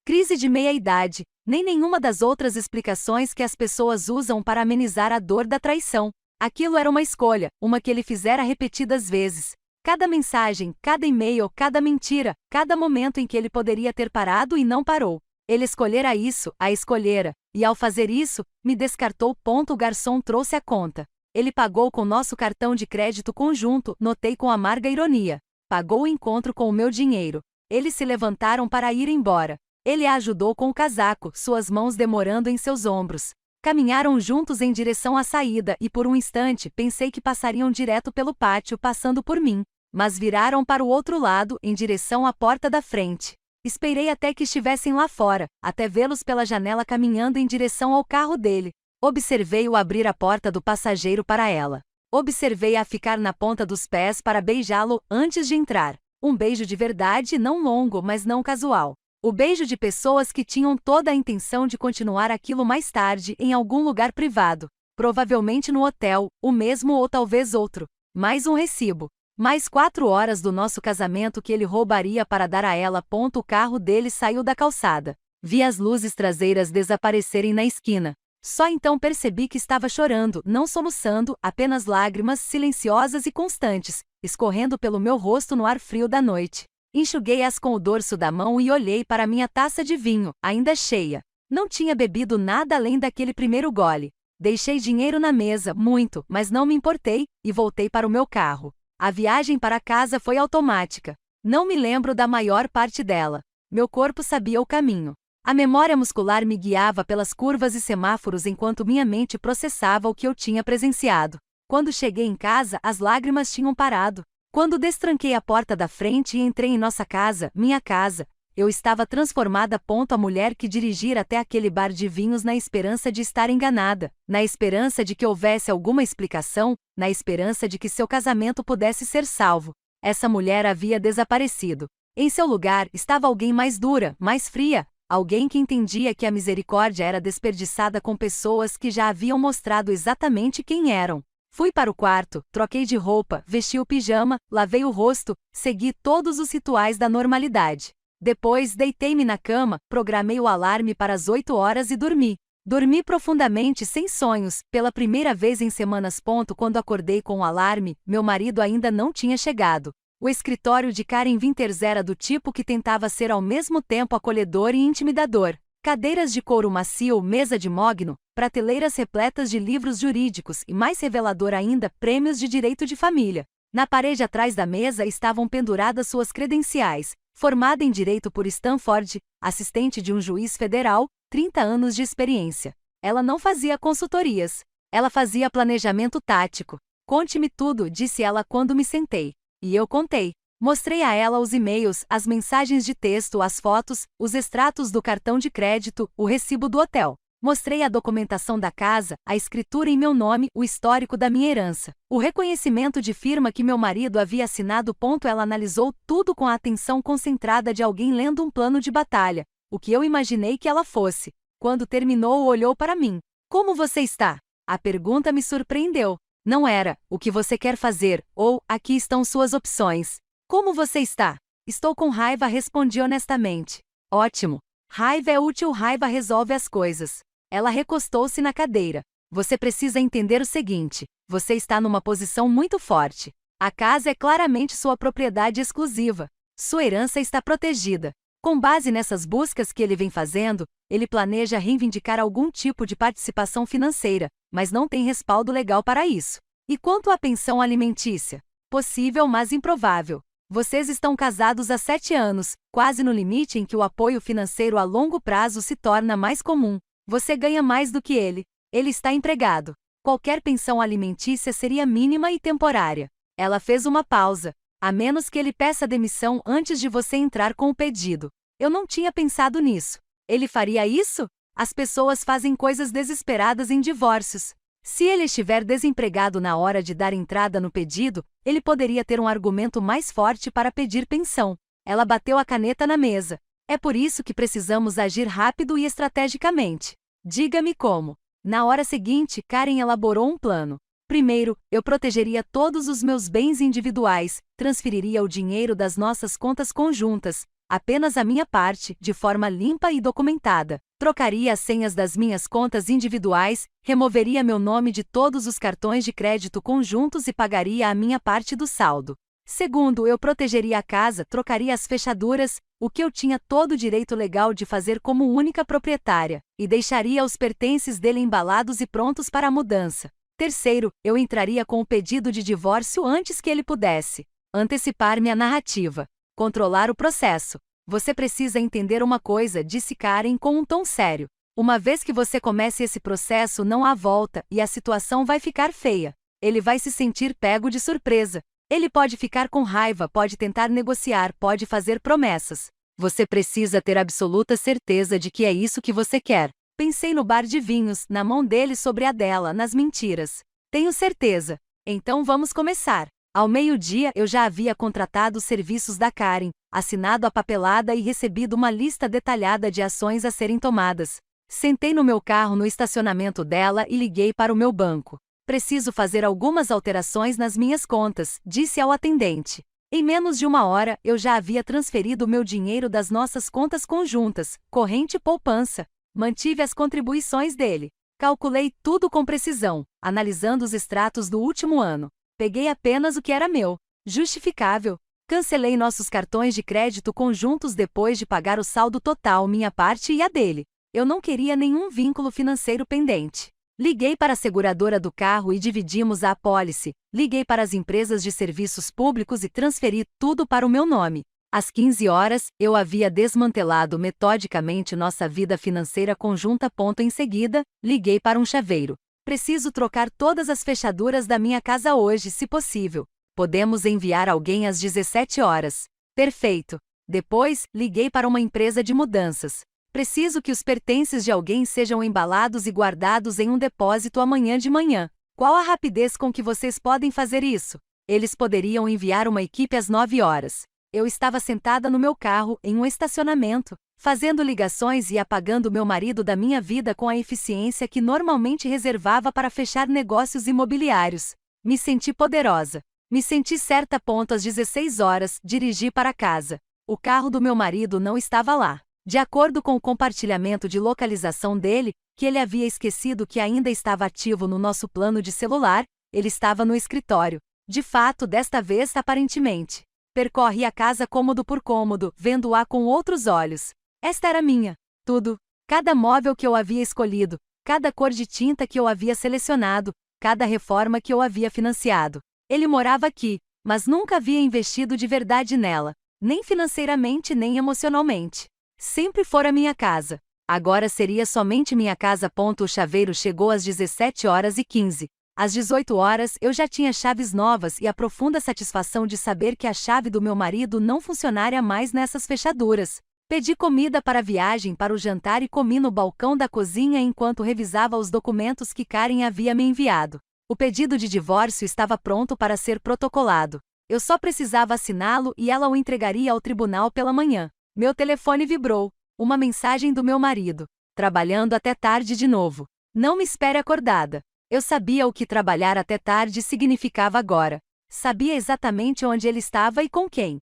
Crise de meia-idade, nem nenhuma das outras explicações que as pessoas usam para amenizar a dor da traição. Aquilo era uma escolha, uma que ele fizera repetidas vezes. Cada mensagem, cada e-mail, cada mentira, cada momento em que ele poderia ter parado e não parou. Ele escolhera isso, a escolhera, e ao fazer isso, me descartou. O garçom trouxe a conta. Ele pagou com nosso cartão de crédito conjunto, notei com amarga ironia. Pagou o encontro com o meu dinheiro. Eles se levantaram para ir embora. Ele a ajudou com o casaco, suas mãos demorando em seus ombros. Caminharam juntos em direção à saída e por um instante pensei que passariam direto pelo pátio passando por mim. Mas viraram para o outro lado, em direção à porta da frente. Esperei até que estivessem lá fora, até vê-los pela janela caminhando em direção ao carro dele. Observei-o abrir a porta do passageiro para ela. Observei-a ficar na ponta dos pés para beijá-lo antes de entrar. Um beijo de verdade, não longo, mas não casual. O beijo de pessoas que tinham toda a intenção de continuar aquilo mais tarde em algum lugar privado. Provavelmente no hotel, o mesmo ou talvez outro. Mais um recibo. Mais 4 horas do nosso casamento que ele roubaria para dar a ela. O carro dele saiu da calçada. Vi as luzes traseiras desaparecerem na esquina. Só então percebi que estava chorando, não soluçando, apenas lágrimas silenciosas e constantes, escorrendo pelo meu rosto no ar frio da noite. Enxuguei-as com o dorso da mão e olhei para minha taça de vinho, ainda cheia. Não tinha bebido nada além daquele primeiro gole. Deixei dinheiro na mesa, muito, mas não me importei, e voltei para o meu carro. A viagem para casa foi automática. Não me lembro da maior parte dela. Meu corpo sabia o caminho. A memória muscular me guiava pelas curvas e semáforos enquanto minha mente processava o que eu tinha presenciado. Quando cheguei em casa, as lágrimas tinham parado. Quando destranquei a porta da frente e entrei em nossa casa, minha casa, eu estava transformada. A mulher que dirigira até aquele bar de vinhos na esperança de estar enganada, na esperança de que houvesse alguma explicação, na esperança de que seu casamento pudesse ser salvo. Essa mulher havia desaparecido. Em seu lugar estava alguém mais dura, mais fria, alguém que entendia que a misericórdia era desperdiçada com pessoas que já haviam mostrado exatamente quem eram. Fui para o quarto, troquei de roupa, vesti o pijama, lavei o rosto, segui todos os rituais da normalidade. Depois, deitei-me na cama, programei o alarme para as 8 horas e dormi. Dormi profundamente sem sonhos, pela primeira vez em semanas. Quando acordei com o alarme, meu marido ainda não tinha chegado. O escritório de Karen Winters era do tipo que tentava ser ao mesmo tempo acolhedor e intimidador. Cadeiras de couro macio, mesa de mogno, prateleiras repletas de livros jurídicos e, mais revelador ainda, prêmios de direito de família. Na parede atrás da mesa estavam penduradas suas credenciais. Formada em Direito por Stanford, assistente de um juiz federal, 30 anos de experiência. Ela não fazia consultorias. Ela fazia planejamento tático. Conte-me tudo, disse ela quando me sentei. E eu contei. Mostrei a ela os e-mails, as mensagens de texto, as fotos, os extratos do cartão de crédito, o recibo do hotel. Mostrei a documentação da casa, a escritura em meu nome, o histórico da minha herança, o reconhecimento de firma que meu marido havia assinado. Ela analisou tudo com a atenção concentrada de alguém lendo um plano de batalha, o que eu imaginei que ela fosse. Quando terminou, olhou para mim. Como você está? A pergunta me surpreendeu. Não era, o que você quer fazer, ou, aqui estão suas opções. Como você está? Estou com raiva, respondi honestamente. Ótimo. Raiva é útil, raiva resolve as coisas. Ela recostou-se na cadeira. Você precisa entender o seguinte: você está numa posição muito forte. A casa é claramente sua propriedade exclusiva. Sua herança está protegida. Com base nessas buscas que ele vem fazendo, ele planeja reivindicar algum tipo de participação financeira, mas não tem respaldo legal para isso. E quanto à pensão alimentícia? Possível, mas improvável. Vocês estão casados há 7 anos, quase no limite em que o apoio financeiro a longo prazo se torna mais comum. Você ganha mais do que ele. Ele está empregado. Qualquer pensão alimentícia seria mínima e temporária. Ela fez uma pausa. A menos que ele peça demissão antes de você entrar com o pedido. Eu não tinha pensado nisso. Ele faria isso? As pessoas fazem coisas desesperadas em divórcios. Se ele estiver desempregado na hora de dar entrada no pedido, ele poderia ter um argumento mais forte para pedir pensão. Ela bateu a caneta na mesa. É por isso que precisamos agir rápido e estrategicamente. Diga-me como. Na hora seguinte, Karen elaborou um plano. Primeiro, eu protegeria todos os meus bens individuais, transferiria o dinheiro das nossas contas conjuntas, apenas a minha parte, de forma limpa e documentada. Trocaria as senhas das minhas contas individuais, removeria meu nome de todos os cartões de crédito conjuntos e pagaria a minha parte do saldo. Segundo, eu protegeria a casa, trocaria as fechaduras, o que eu tinha todo o direito legal de fazer como única proprietária, e deixaria os pertences dele embalados e prontos para a mudança. Terceiro, eu entraria com o pedido de divórcio antes que ele pudesse. Antecipar-me à narrativa. Controlar o processo. Você precisa entender uma coisa, disse Karen com um tom sério. Uma vez que você comece esse processo, não há volta, e a situação vai ficar feia. Ele vai se sentir pego de surpresa. Ele pode ficar com raiva, pode tentar negociar, pode fazer promessas. Você precisa ter absoluta certeza de que é isso que você quer. Pensei no bar de vinhos, na mão dele sobre a dela, nas mentiras. Tenho certeza. Então vamos começar. Ao meio-dia eu já havia contratado os serviços da Karen, assinado a papelada e recebido uma lista detalhada de ações a serem tomadas. Sentei no meu carro no estacionamento dela e liguei para o meu banco. Preciso fazer algumas alterações nas minhas contas, disse ao atendente. Em menos de 1 hora, eu já havia transferido o meu dinheiro das nossas contas conjuntas, corrente e poupança. Mantive as contribuições dele. Calculei tudo com precisão, analisando os extratos do último ano. Peguei apenas o que era meu. Justificável. Cancelei nossos cartões de crédito conjuntos depois de pagar o saldo total, minha parte e a dele. Eu não queria nenhum vínculo financeiro pendente. Liguei para a seguradora do carro e dividimos a apólice. Liguei para as empresas de serviços públicos e transferi tudo para o meu nome. Às 15 horas, eu havia desmantelado metodicamente nossa vida financeira conjunta. Em seguida, liguei para um chaveiro. Preciso trocar todas as fechaduras da minha casa hoje, se possível. Podemos enviar alguém às 17 horas. Perfeito. Depois, liguei para uma empresa de mudanças. Preciso que os pertences de alguém sejam embalados e guardados em um depósito amanhã de manhã. Qual a rapidez com que vocês podem fazer isso? Eles poderiam enviar uma equipe às 9 horas. Eu estava sentada no meu carro, em um estacionamento, fazendo ligações e apagando meu marido da minha vida com a eficiência que normalmente reservava para fechar negócios imobiliários. Me senti poderosa. Me senti certa. Às 16 horas, dirigi para casa. O carro do meu marido não estava lá. De acordo com o compartilhamento de localização dele, que ele havia esquecido que ainda estava ativo no nosso plano de celular, ele estava no escritório. De fato, desta vez, aparentemente. Percorri a casa cômodo por cômodo, vendo-a com outros olhos. Esta era minha. Tudo. Cada móvel que eu havia escolhido, cada cor de tinta que eu havia selecionado, cada reforma que eu havia financiado. Ele morava aqui, mas nunca havia investido de verdade nela, nem financeiramente nem emocionalmente. Sempre fora minha casa. Agora seria somente minha casa. O chaveiro chegou às 17 horas e 15. Às 18 horas, eu já tinha chaves novas e a profunda satisfação de saber que a chave do meu marido não funcionaria mais nessas fechaduras. Pedi comida para a viagem para o jantar e comi no balcão da cozinha enquanto revisava os documentos que Karen havia me enviado. O pedido de divórcio estava pronto para ser protocolado. Eu só precisava assiná-lo e ela o entregaria ao tribunal pela manhã. Meu telefone vibrou. Uma mensagem do meu marido. Trabalhando até tarde de novo. Não me espere acordada. Eu sabia o que trabalhar até tarde significava agora. Sabia exatamente onde ele estava e com quem.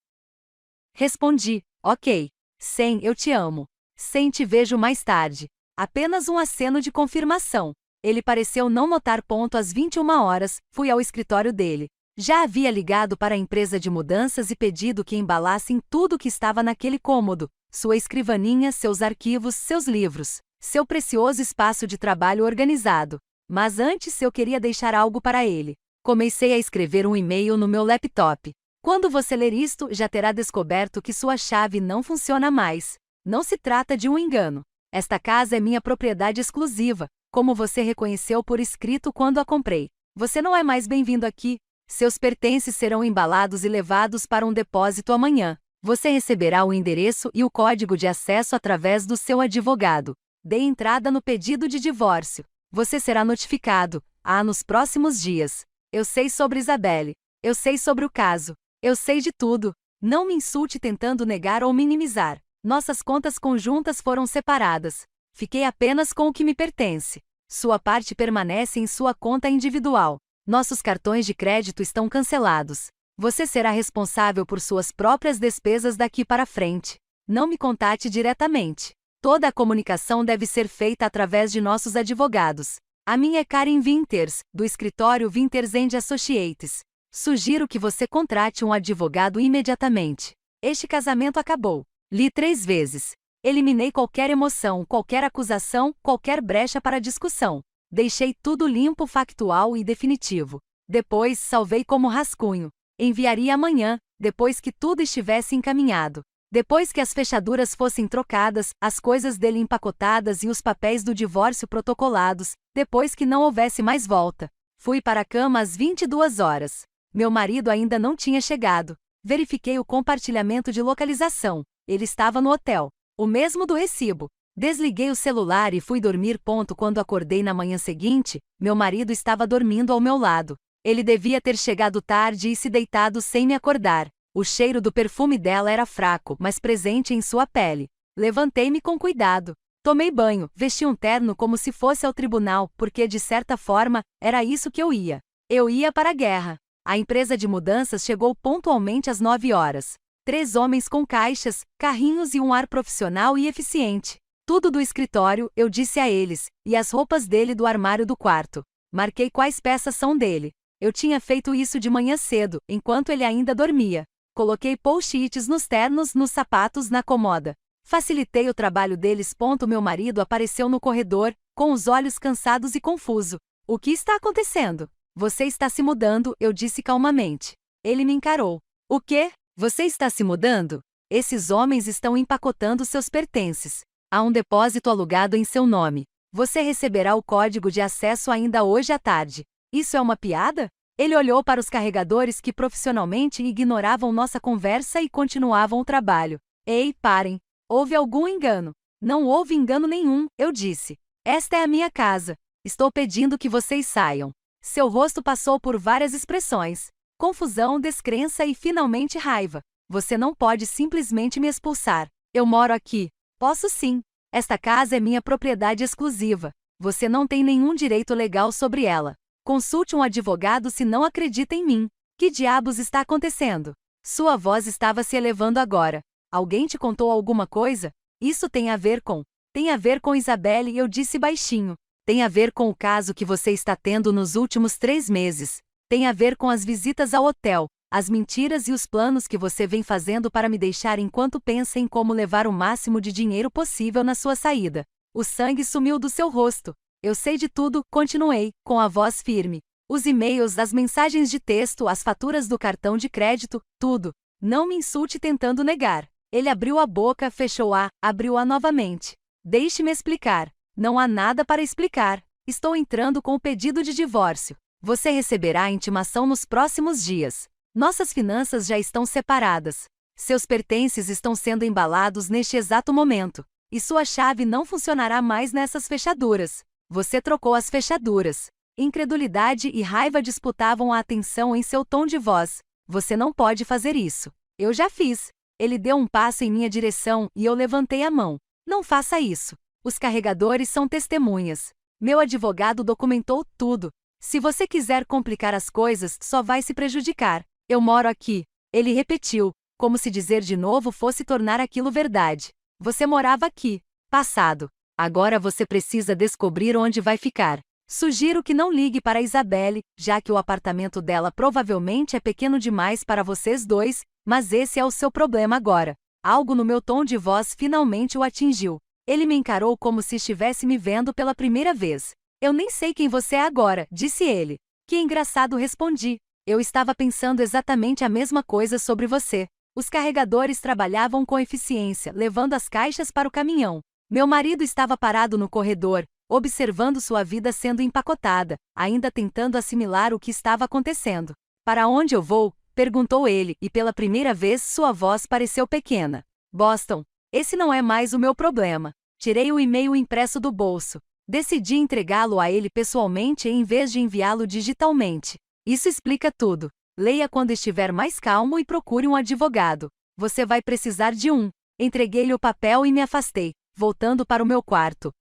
Respondi, ok. Sem, eu te amo. Sem, te vejo mais tarde. Apenas um aceno de confirmação. Ele pareceu não notar. Às 21 horas, fui ao escritório dele. Já havia ligado para a empresa de mudanças e pedido que embalassem tudo o que estava naquele cômodo. Sua escrivaninha, seus arquivos, seus livros. Seu precioso espaço de trabalho organizado. Mas antes eu queria deixar algo para ele. Comecei a escrever um e-mail no meu laptop. Quando você ler isto, já terá descoberto que sua chave não funciona mais. Não se trata de um engano. Esta casa é minha propriedade exclusiva, como você reconheceu por escrito quando a comprei. Você não é mais bem-vindo aqui. Seus pertences serão embalados e levados para um depósito amanhã. Você receberá o endereço e o código de acesso através do seu advogado. Dê entrada no pedido de divórcio. Você será notificado, nos próximos dias. Eu sei sobre Isabelle. Eu sei sobre o caso. Eu sei de tudo. Não me insulte tentando negar ou minimizar. Nossas contas conjuntas foram separadas. Fiquei apenas com o que me pertence. Sua parte permanece em sua conta individual. Nossos cartões de crédito estão cancelados. Você será responsável por suas próprias despesas daqui para frente. Não me contate diretamente. Toda a comunicação deve ser feita através de nossos advogados. A minha é Karen Winters, do escritório Winters & Associates. Sugiro que você contrate um advogado imediatamente. Este casamento acabou. Li 3 vezes. Eliminei qualquer emoção, qualquer acusação, qualquer brecha para discussão. Deixei tudo limpo, factual e definitivo. Depois, salvei como rascunho. Enviaria amanhã, depois que tudo estivesse encaminhado. Depois que as fechaduras fossem trocadas, as coisas dele empacotadas e os papéis do divórcio protocolados, depois que não houvesse mais volta. Fui para a cama às 22 horas. Meu marido ainda não tinha chegado. Verifiquei o compartilhamento de localização. Ele estava no hotel. O mesmo do recibo. Desliguei o celular e fui dormir. Quando acordei na manhã seguinte, meu marido estava dormindo ao meu lado. Ele devia ter chegado tarde e se deitado sem me acordar. O cheiro do perfume dela era fraco, mas presente em sua pele. Levantei-me com cuidado. Tomei banho, vesti um terno como se fosse ao tribunal, porque de certa forma, era isso que eu ia. Eu ia para a guerra. A empresa de mudanças chegou pontualmente às 9 horas. 3 homens com caixas, carrinhos e um ar profissional e eficiente. Tudo do escritório, eu disse a eles, e as roupas dele do armário do quarto. Marquei quais peças são dele. Eu tinha feito isso de manhã cedo, enquanto ele ainda dormia. Coloquei post-its nos ternos, nos sapatos, na comoda. Facilitei o trabalho deles. Meu marido apareceu no corredor, com os olhos cansados e confuso. O que está acontecendo? Você está se mudando, eu disse calmamente. Ele me encarou. O quê? Você está se mudando? Esses homens estão empacotando seus pertences. Há um depósito alugado em seu nome. Você receberá o código de acesso ainda hoje à tarde. Isso é uma piada? Ele olhou para os carregadores que profissionalmente ignoravam nossa conversa e continuavam o trabalho. Ei, parem! Houve algum engano? Não houve engano nenhum, eu disse. Esta é a minha casa. Estou pedindo que vocês saiam. Seu rosto passou por várias expressões. Confusão, descrença e finalmente raiva. Você não pode simplesmente me expulsar. Eu moro aqui. Posso sim. Esta casa é minha propriedade exclusiva. Você não tem nenhum direito legal sobre ela. Consulte um advogado se não acredita em mim. Que diabos está acontecendo? Sua voz estava se elevando agora. Alguém te contou alguma coisa? Isso tem a ver com... Tem a ver com Isabelle, eu disse baixinho. Tem a ver com o caso que você está tendo nos últimos 3 meses. Tem a ver com as visitas ao hotel, as mentiras e os planos que você vem fazendo para me deixar enquanto pensa em como levar o máximo de dinheiro possível na sua saída. O sangue sumiu do seu rosto. Eu sei de tudo, continuei, com a voz firme. Os e-mails, as mensagens de texto, as faturas do cartão de crédito, tudo. Não me insulte tentando negar. Ele abriu a boca, fechou-a, abriu-a novamente. Deixe-me explicar. Não há nada para explicar. Estou entrando com o pedido de divórcio. Você receberá a intimação nos próximos dias. Nossas finanças já estão separadas. Seus pertences estão sendo embalados neste exato momento. E sua chave não funcionará mais nessas fechaduras. Você trocou as fechaduras. Incredulidade e raiva disputavam a atenção em seu tom de voz. Você não pode fazer isso. Eu já fiz. Ele deu um passo em minha direção e eu levantei a mão. Não faça isso. Os carregadores são testemunhas. Meu advogado documentou tudo. Se você quiser complicar as coisas, só vai se prejudicar. Eu moro aqui. Ele repetiu, como se dizer de novo fosse tornar aquilo verdade. Você morava aqui. Passado. Agora você precisa descobrir onde vai ficar. Sugiro que não ligue para Isabelle, já que o apartamento dela provavelmente é pequeno demais para vocês dois, mas esse é o seu problema agora. Algo no meu tom de voz finalmente o atingiu. Ele me encarou como se estivesse me vendo pela primeira vez. Eu nem sei quem você é agora, disse ele. Que engraçado, respondi. Eu estava pensando exatamente a mesma coisa sobre você. Os carregadores trabalhavam com eficiência, levando as caixas para o caminhão. Meu marido estava parado no corredor, observando sua vida sendo empacotada, ainda tentando assimilar o que estava acontecendo. Para onde eu vou? Perguntou ele, e pela primeira vez sua voz pareceu pequena. Boston. Esse não é mais o meu problema. Tirei o e-mail impresso do bolso. Decidi entregá-lo a ele pessoalmente em vez de enviá-lo digitalmente. Isso explica tudo. Leia quando estiver mais calmo e procure um advogado. Você vai precisar de um. Entreguei-lhe o papel e me afastei, voltando para o meu quarto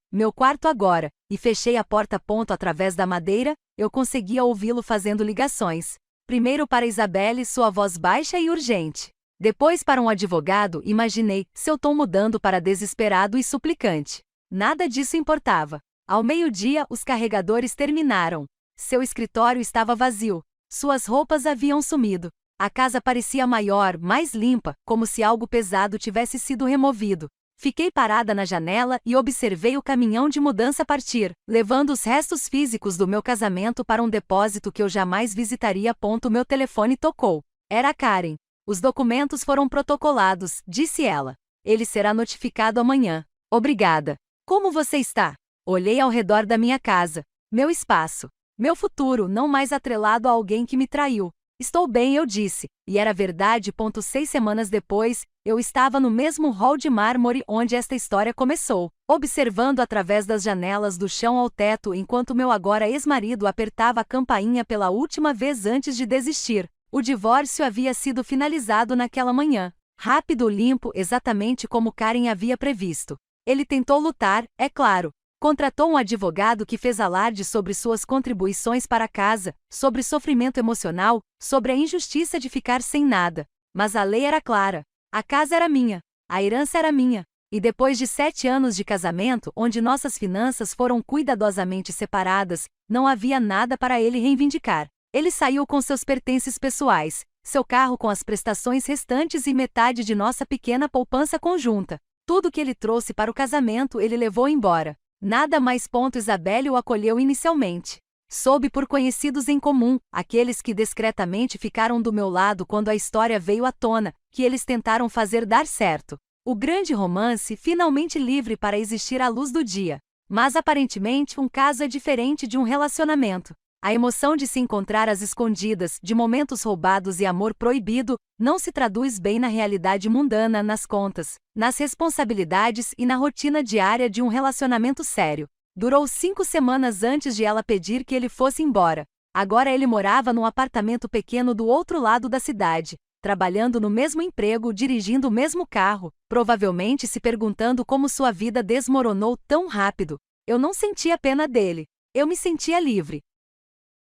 agora, e fechei a porta. Através da madeira, eu conseguia ouvi-lo fazendo ligações. Primeiro para Isabelle, sua voz baixa e urgente. Depois para um advogado, imaginei, seu tom mudando para desesperado e suplicante. Nada disso importava. Ao meio-dia, os carregadores terminaram. Seu escritório estava vazio. Suas roupas haviam sumido. A casa parecia maior, mais limpa, como se algo pesado tivesse sido removido. Fiquei parada na janela e observei o caminhão de mudança partir, levando os restos físicos do meu casamento para um depósito que eu jamais visitaria. Meu telefone tocou. Era Karen. Os documentos foram protocolados, disse ela. Ele será notificado amanhã. Obrigada. Como você está? Olhei ao redor da minha casa. Meu espaço. Meu futuro, não mais atrelado a alguém que me traiu. Estou bem, eu disse, e era verdade. 6 semanas depois, eu estava no mesmo hall de mármore onde esta história começou, observando através das janelas do chão ao teto enquanto meu agora ex-marido apertava a campainha pela última vez antes de desistir. O divórcio havia sido finalizado naquela manhã. Rápido, limpo, exatamente como Karen havia previsto. Ele tentou lutar, é claro. Contratou um advogado que fez alarde sobre suas contribuições para a casa, sobre sofrimento emocional, sobre a injustiça de ficar sem nada. Mas a lei era clara. A casa era minha. A herança era minha. E depois de 7 anos de casamento, onde nossas finanças foram cuidadosamente separadas, não havia nada para ele reivindicar. Ele saiu com seus pertences pessoais, seu carro com as prestações restantes e metade de nossa pequena poupança conjunta. Tudo que ele trouxe para o casamento ele levou embora. Nada mais. Isabelle o acolheu inicialmente. Soube por conhecidos em comum, aqueles que discretamente ficaram do meu lado quando a história veio à tona, que eles tentaram fazer dar certo. O grande romance finalmente livre para existir à luz do dia. Mas aparentemente um caso é diferente de um relacionamento. A emoção de se encontrar às escondidas, de momentos roubados e amor proibido, não se traduz bem na realidade mundana, nas contas, nas responsabilidades e na rotina diária de um relacionamento sério. Durou 5 semanas antes de ela pedir que ele fosse embora. Agora ele morava num apartamento pequeno do outro lado da cidade, trabalhando no mesmo emprego, dirigindo o mesmo carro, provavelmente se perguntando como sua vida desmoronou tão rápido. Eu não sentia pena dele. Eu me sentia livre.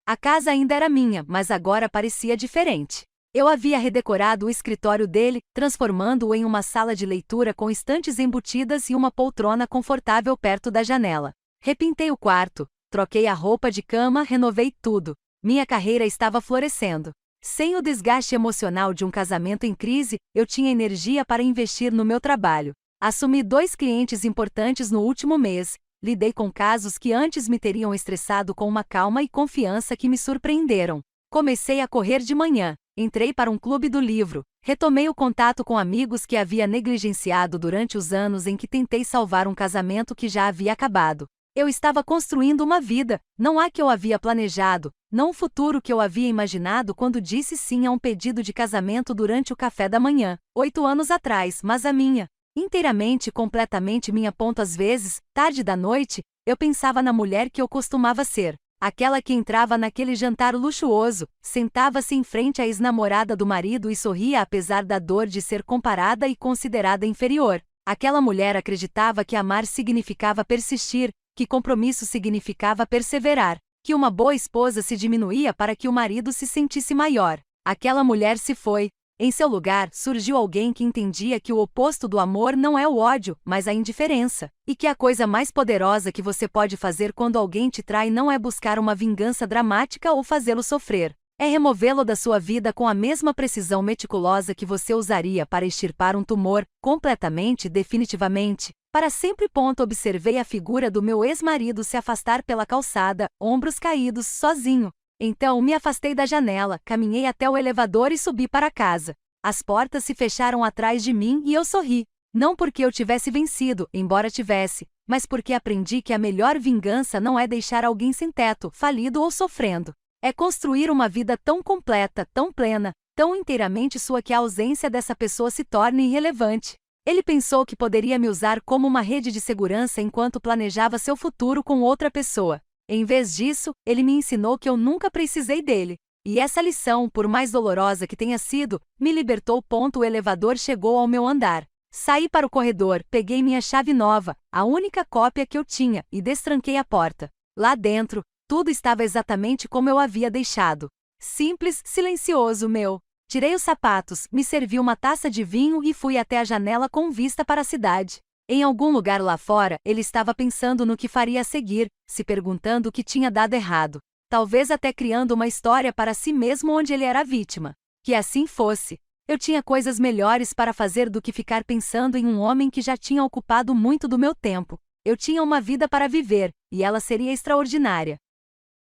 A casa ainda era minha, mas agora parecia diferente. Eu havia redecorado o escritório dele, transformando-o em uma sala de leitura com estantes embutidas e uma poltrona confortável perto da janela. Repintei o quarto, troquei a roupa de cama, renovei tudo. Minha carreira estava florescendo. Sem o desgaste emocional de um casamento em crise, eu tinha energia para investir no meu trabalho. Assumi 2 clientes importantes no último mês. Lidei com casos que antes me teriam estressado com uma calma e confiança que me surpreenderam. Comecei a correr de manhã, entrei para um clube do livro, retomei o contato com amigos que havia negligenciado durante os anos em que tentei salvar um casamento que já havia acabado. Eu estava construindo uma vida, não a que eu havia planejado, não o futuro que eu havia imaginado quando disse sim a um pedido de casamento durante o café da manhã, 8 anos atrás, mas a minha. Inteiramente e completamente minha. Às vezes, tarde da noite, eu pensava na mulher que eu costumava ser. Aquela que entrava naquele jantar luxuoso, sentava-se em frente à ex-namorada do marido e sorria apesar da dor de ser comparada e considerada inferior. Aquela mulher acreditava que amar significava persistir, que compromisso significava perseverar, que uma boa esposa se diminuía para que o marido se sentisse maior. Aquela mulher se foi. Em seu lugar, surgiu alguém que entendia que o oposto do amor não é o ódio, mas a indiferença, e que a coisa mais poderosa que você pode fazer quando alguém te trai não é buscar uma vingança dramática ou fazê-lo sofrer. É removê-lo da sua vida com a mesma precisão meticulosa que você usaria para extirpar um tumor, completamente, definitivamente. Para sempre. Observei a figura do meu ex-marido se afastar pela calçada, ombros caídos, sozinho. Então me afastei da janela, caminhei até o elevador e subi para casa. As portas se fecharam atrás de mim e eu sorri. Não porque eu tivesse vencido, embora tivesse, mas porque aprendi que a melhor vingança não é deixar alguém sem teto, falido ou sofrendo. É construir uma vida tão completa, tão plena, tão inteiramente sua que a ausência dessa pessoa se torne irrelevante. Ele pensou que poderia me usar como uma rede de segurança enquanto planejava seu futuro com outra pessoa. Em vez disso, ele me ensinou que eu nunca precisei dele. E essa lição, por mais dolorosa que tenha sido, me libertou. O elevador chegou ao meu andar. Saí para o corredor, peguei minha chave nova, a única cópia que eu tinha, e destranquei a porta. Lá dentro, tudo estava exatamente como eu havia deixado. Simples, silencioso, meu. Tirei os sapatos, me servi uma taça de vinho e fui até a janela com vista para a cidade. Em algum lugar lá fora, ele estava pensando no que faria a seguir, se perguntando o que tinha dado errado. Talvez até criando uma história para si mesmo onde ele era a vítima. Que assim fosse. Eu tinha coisas melhores para fazer do que ficar pensando em um homem que já tinha ocupado muito do meu tempo. Eu tinha uma vida para viver, e ela seria extraordinária.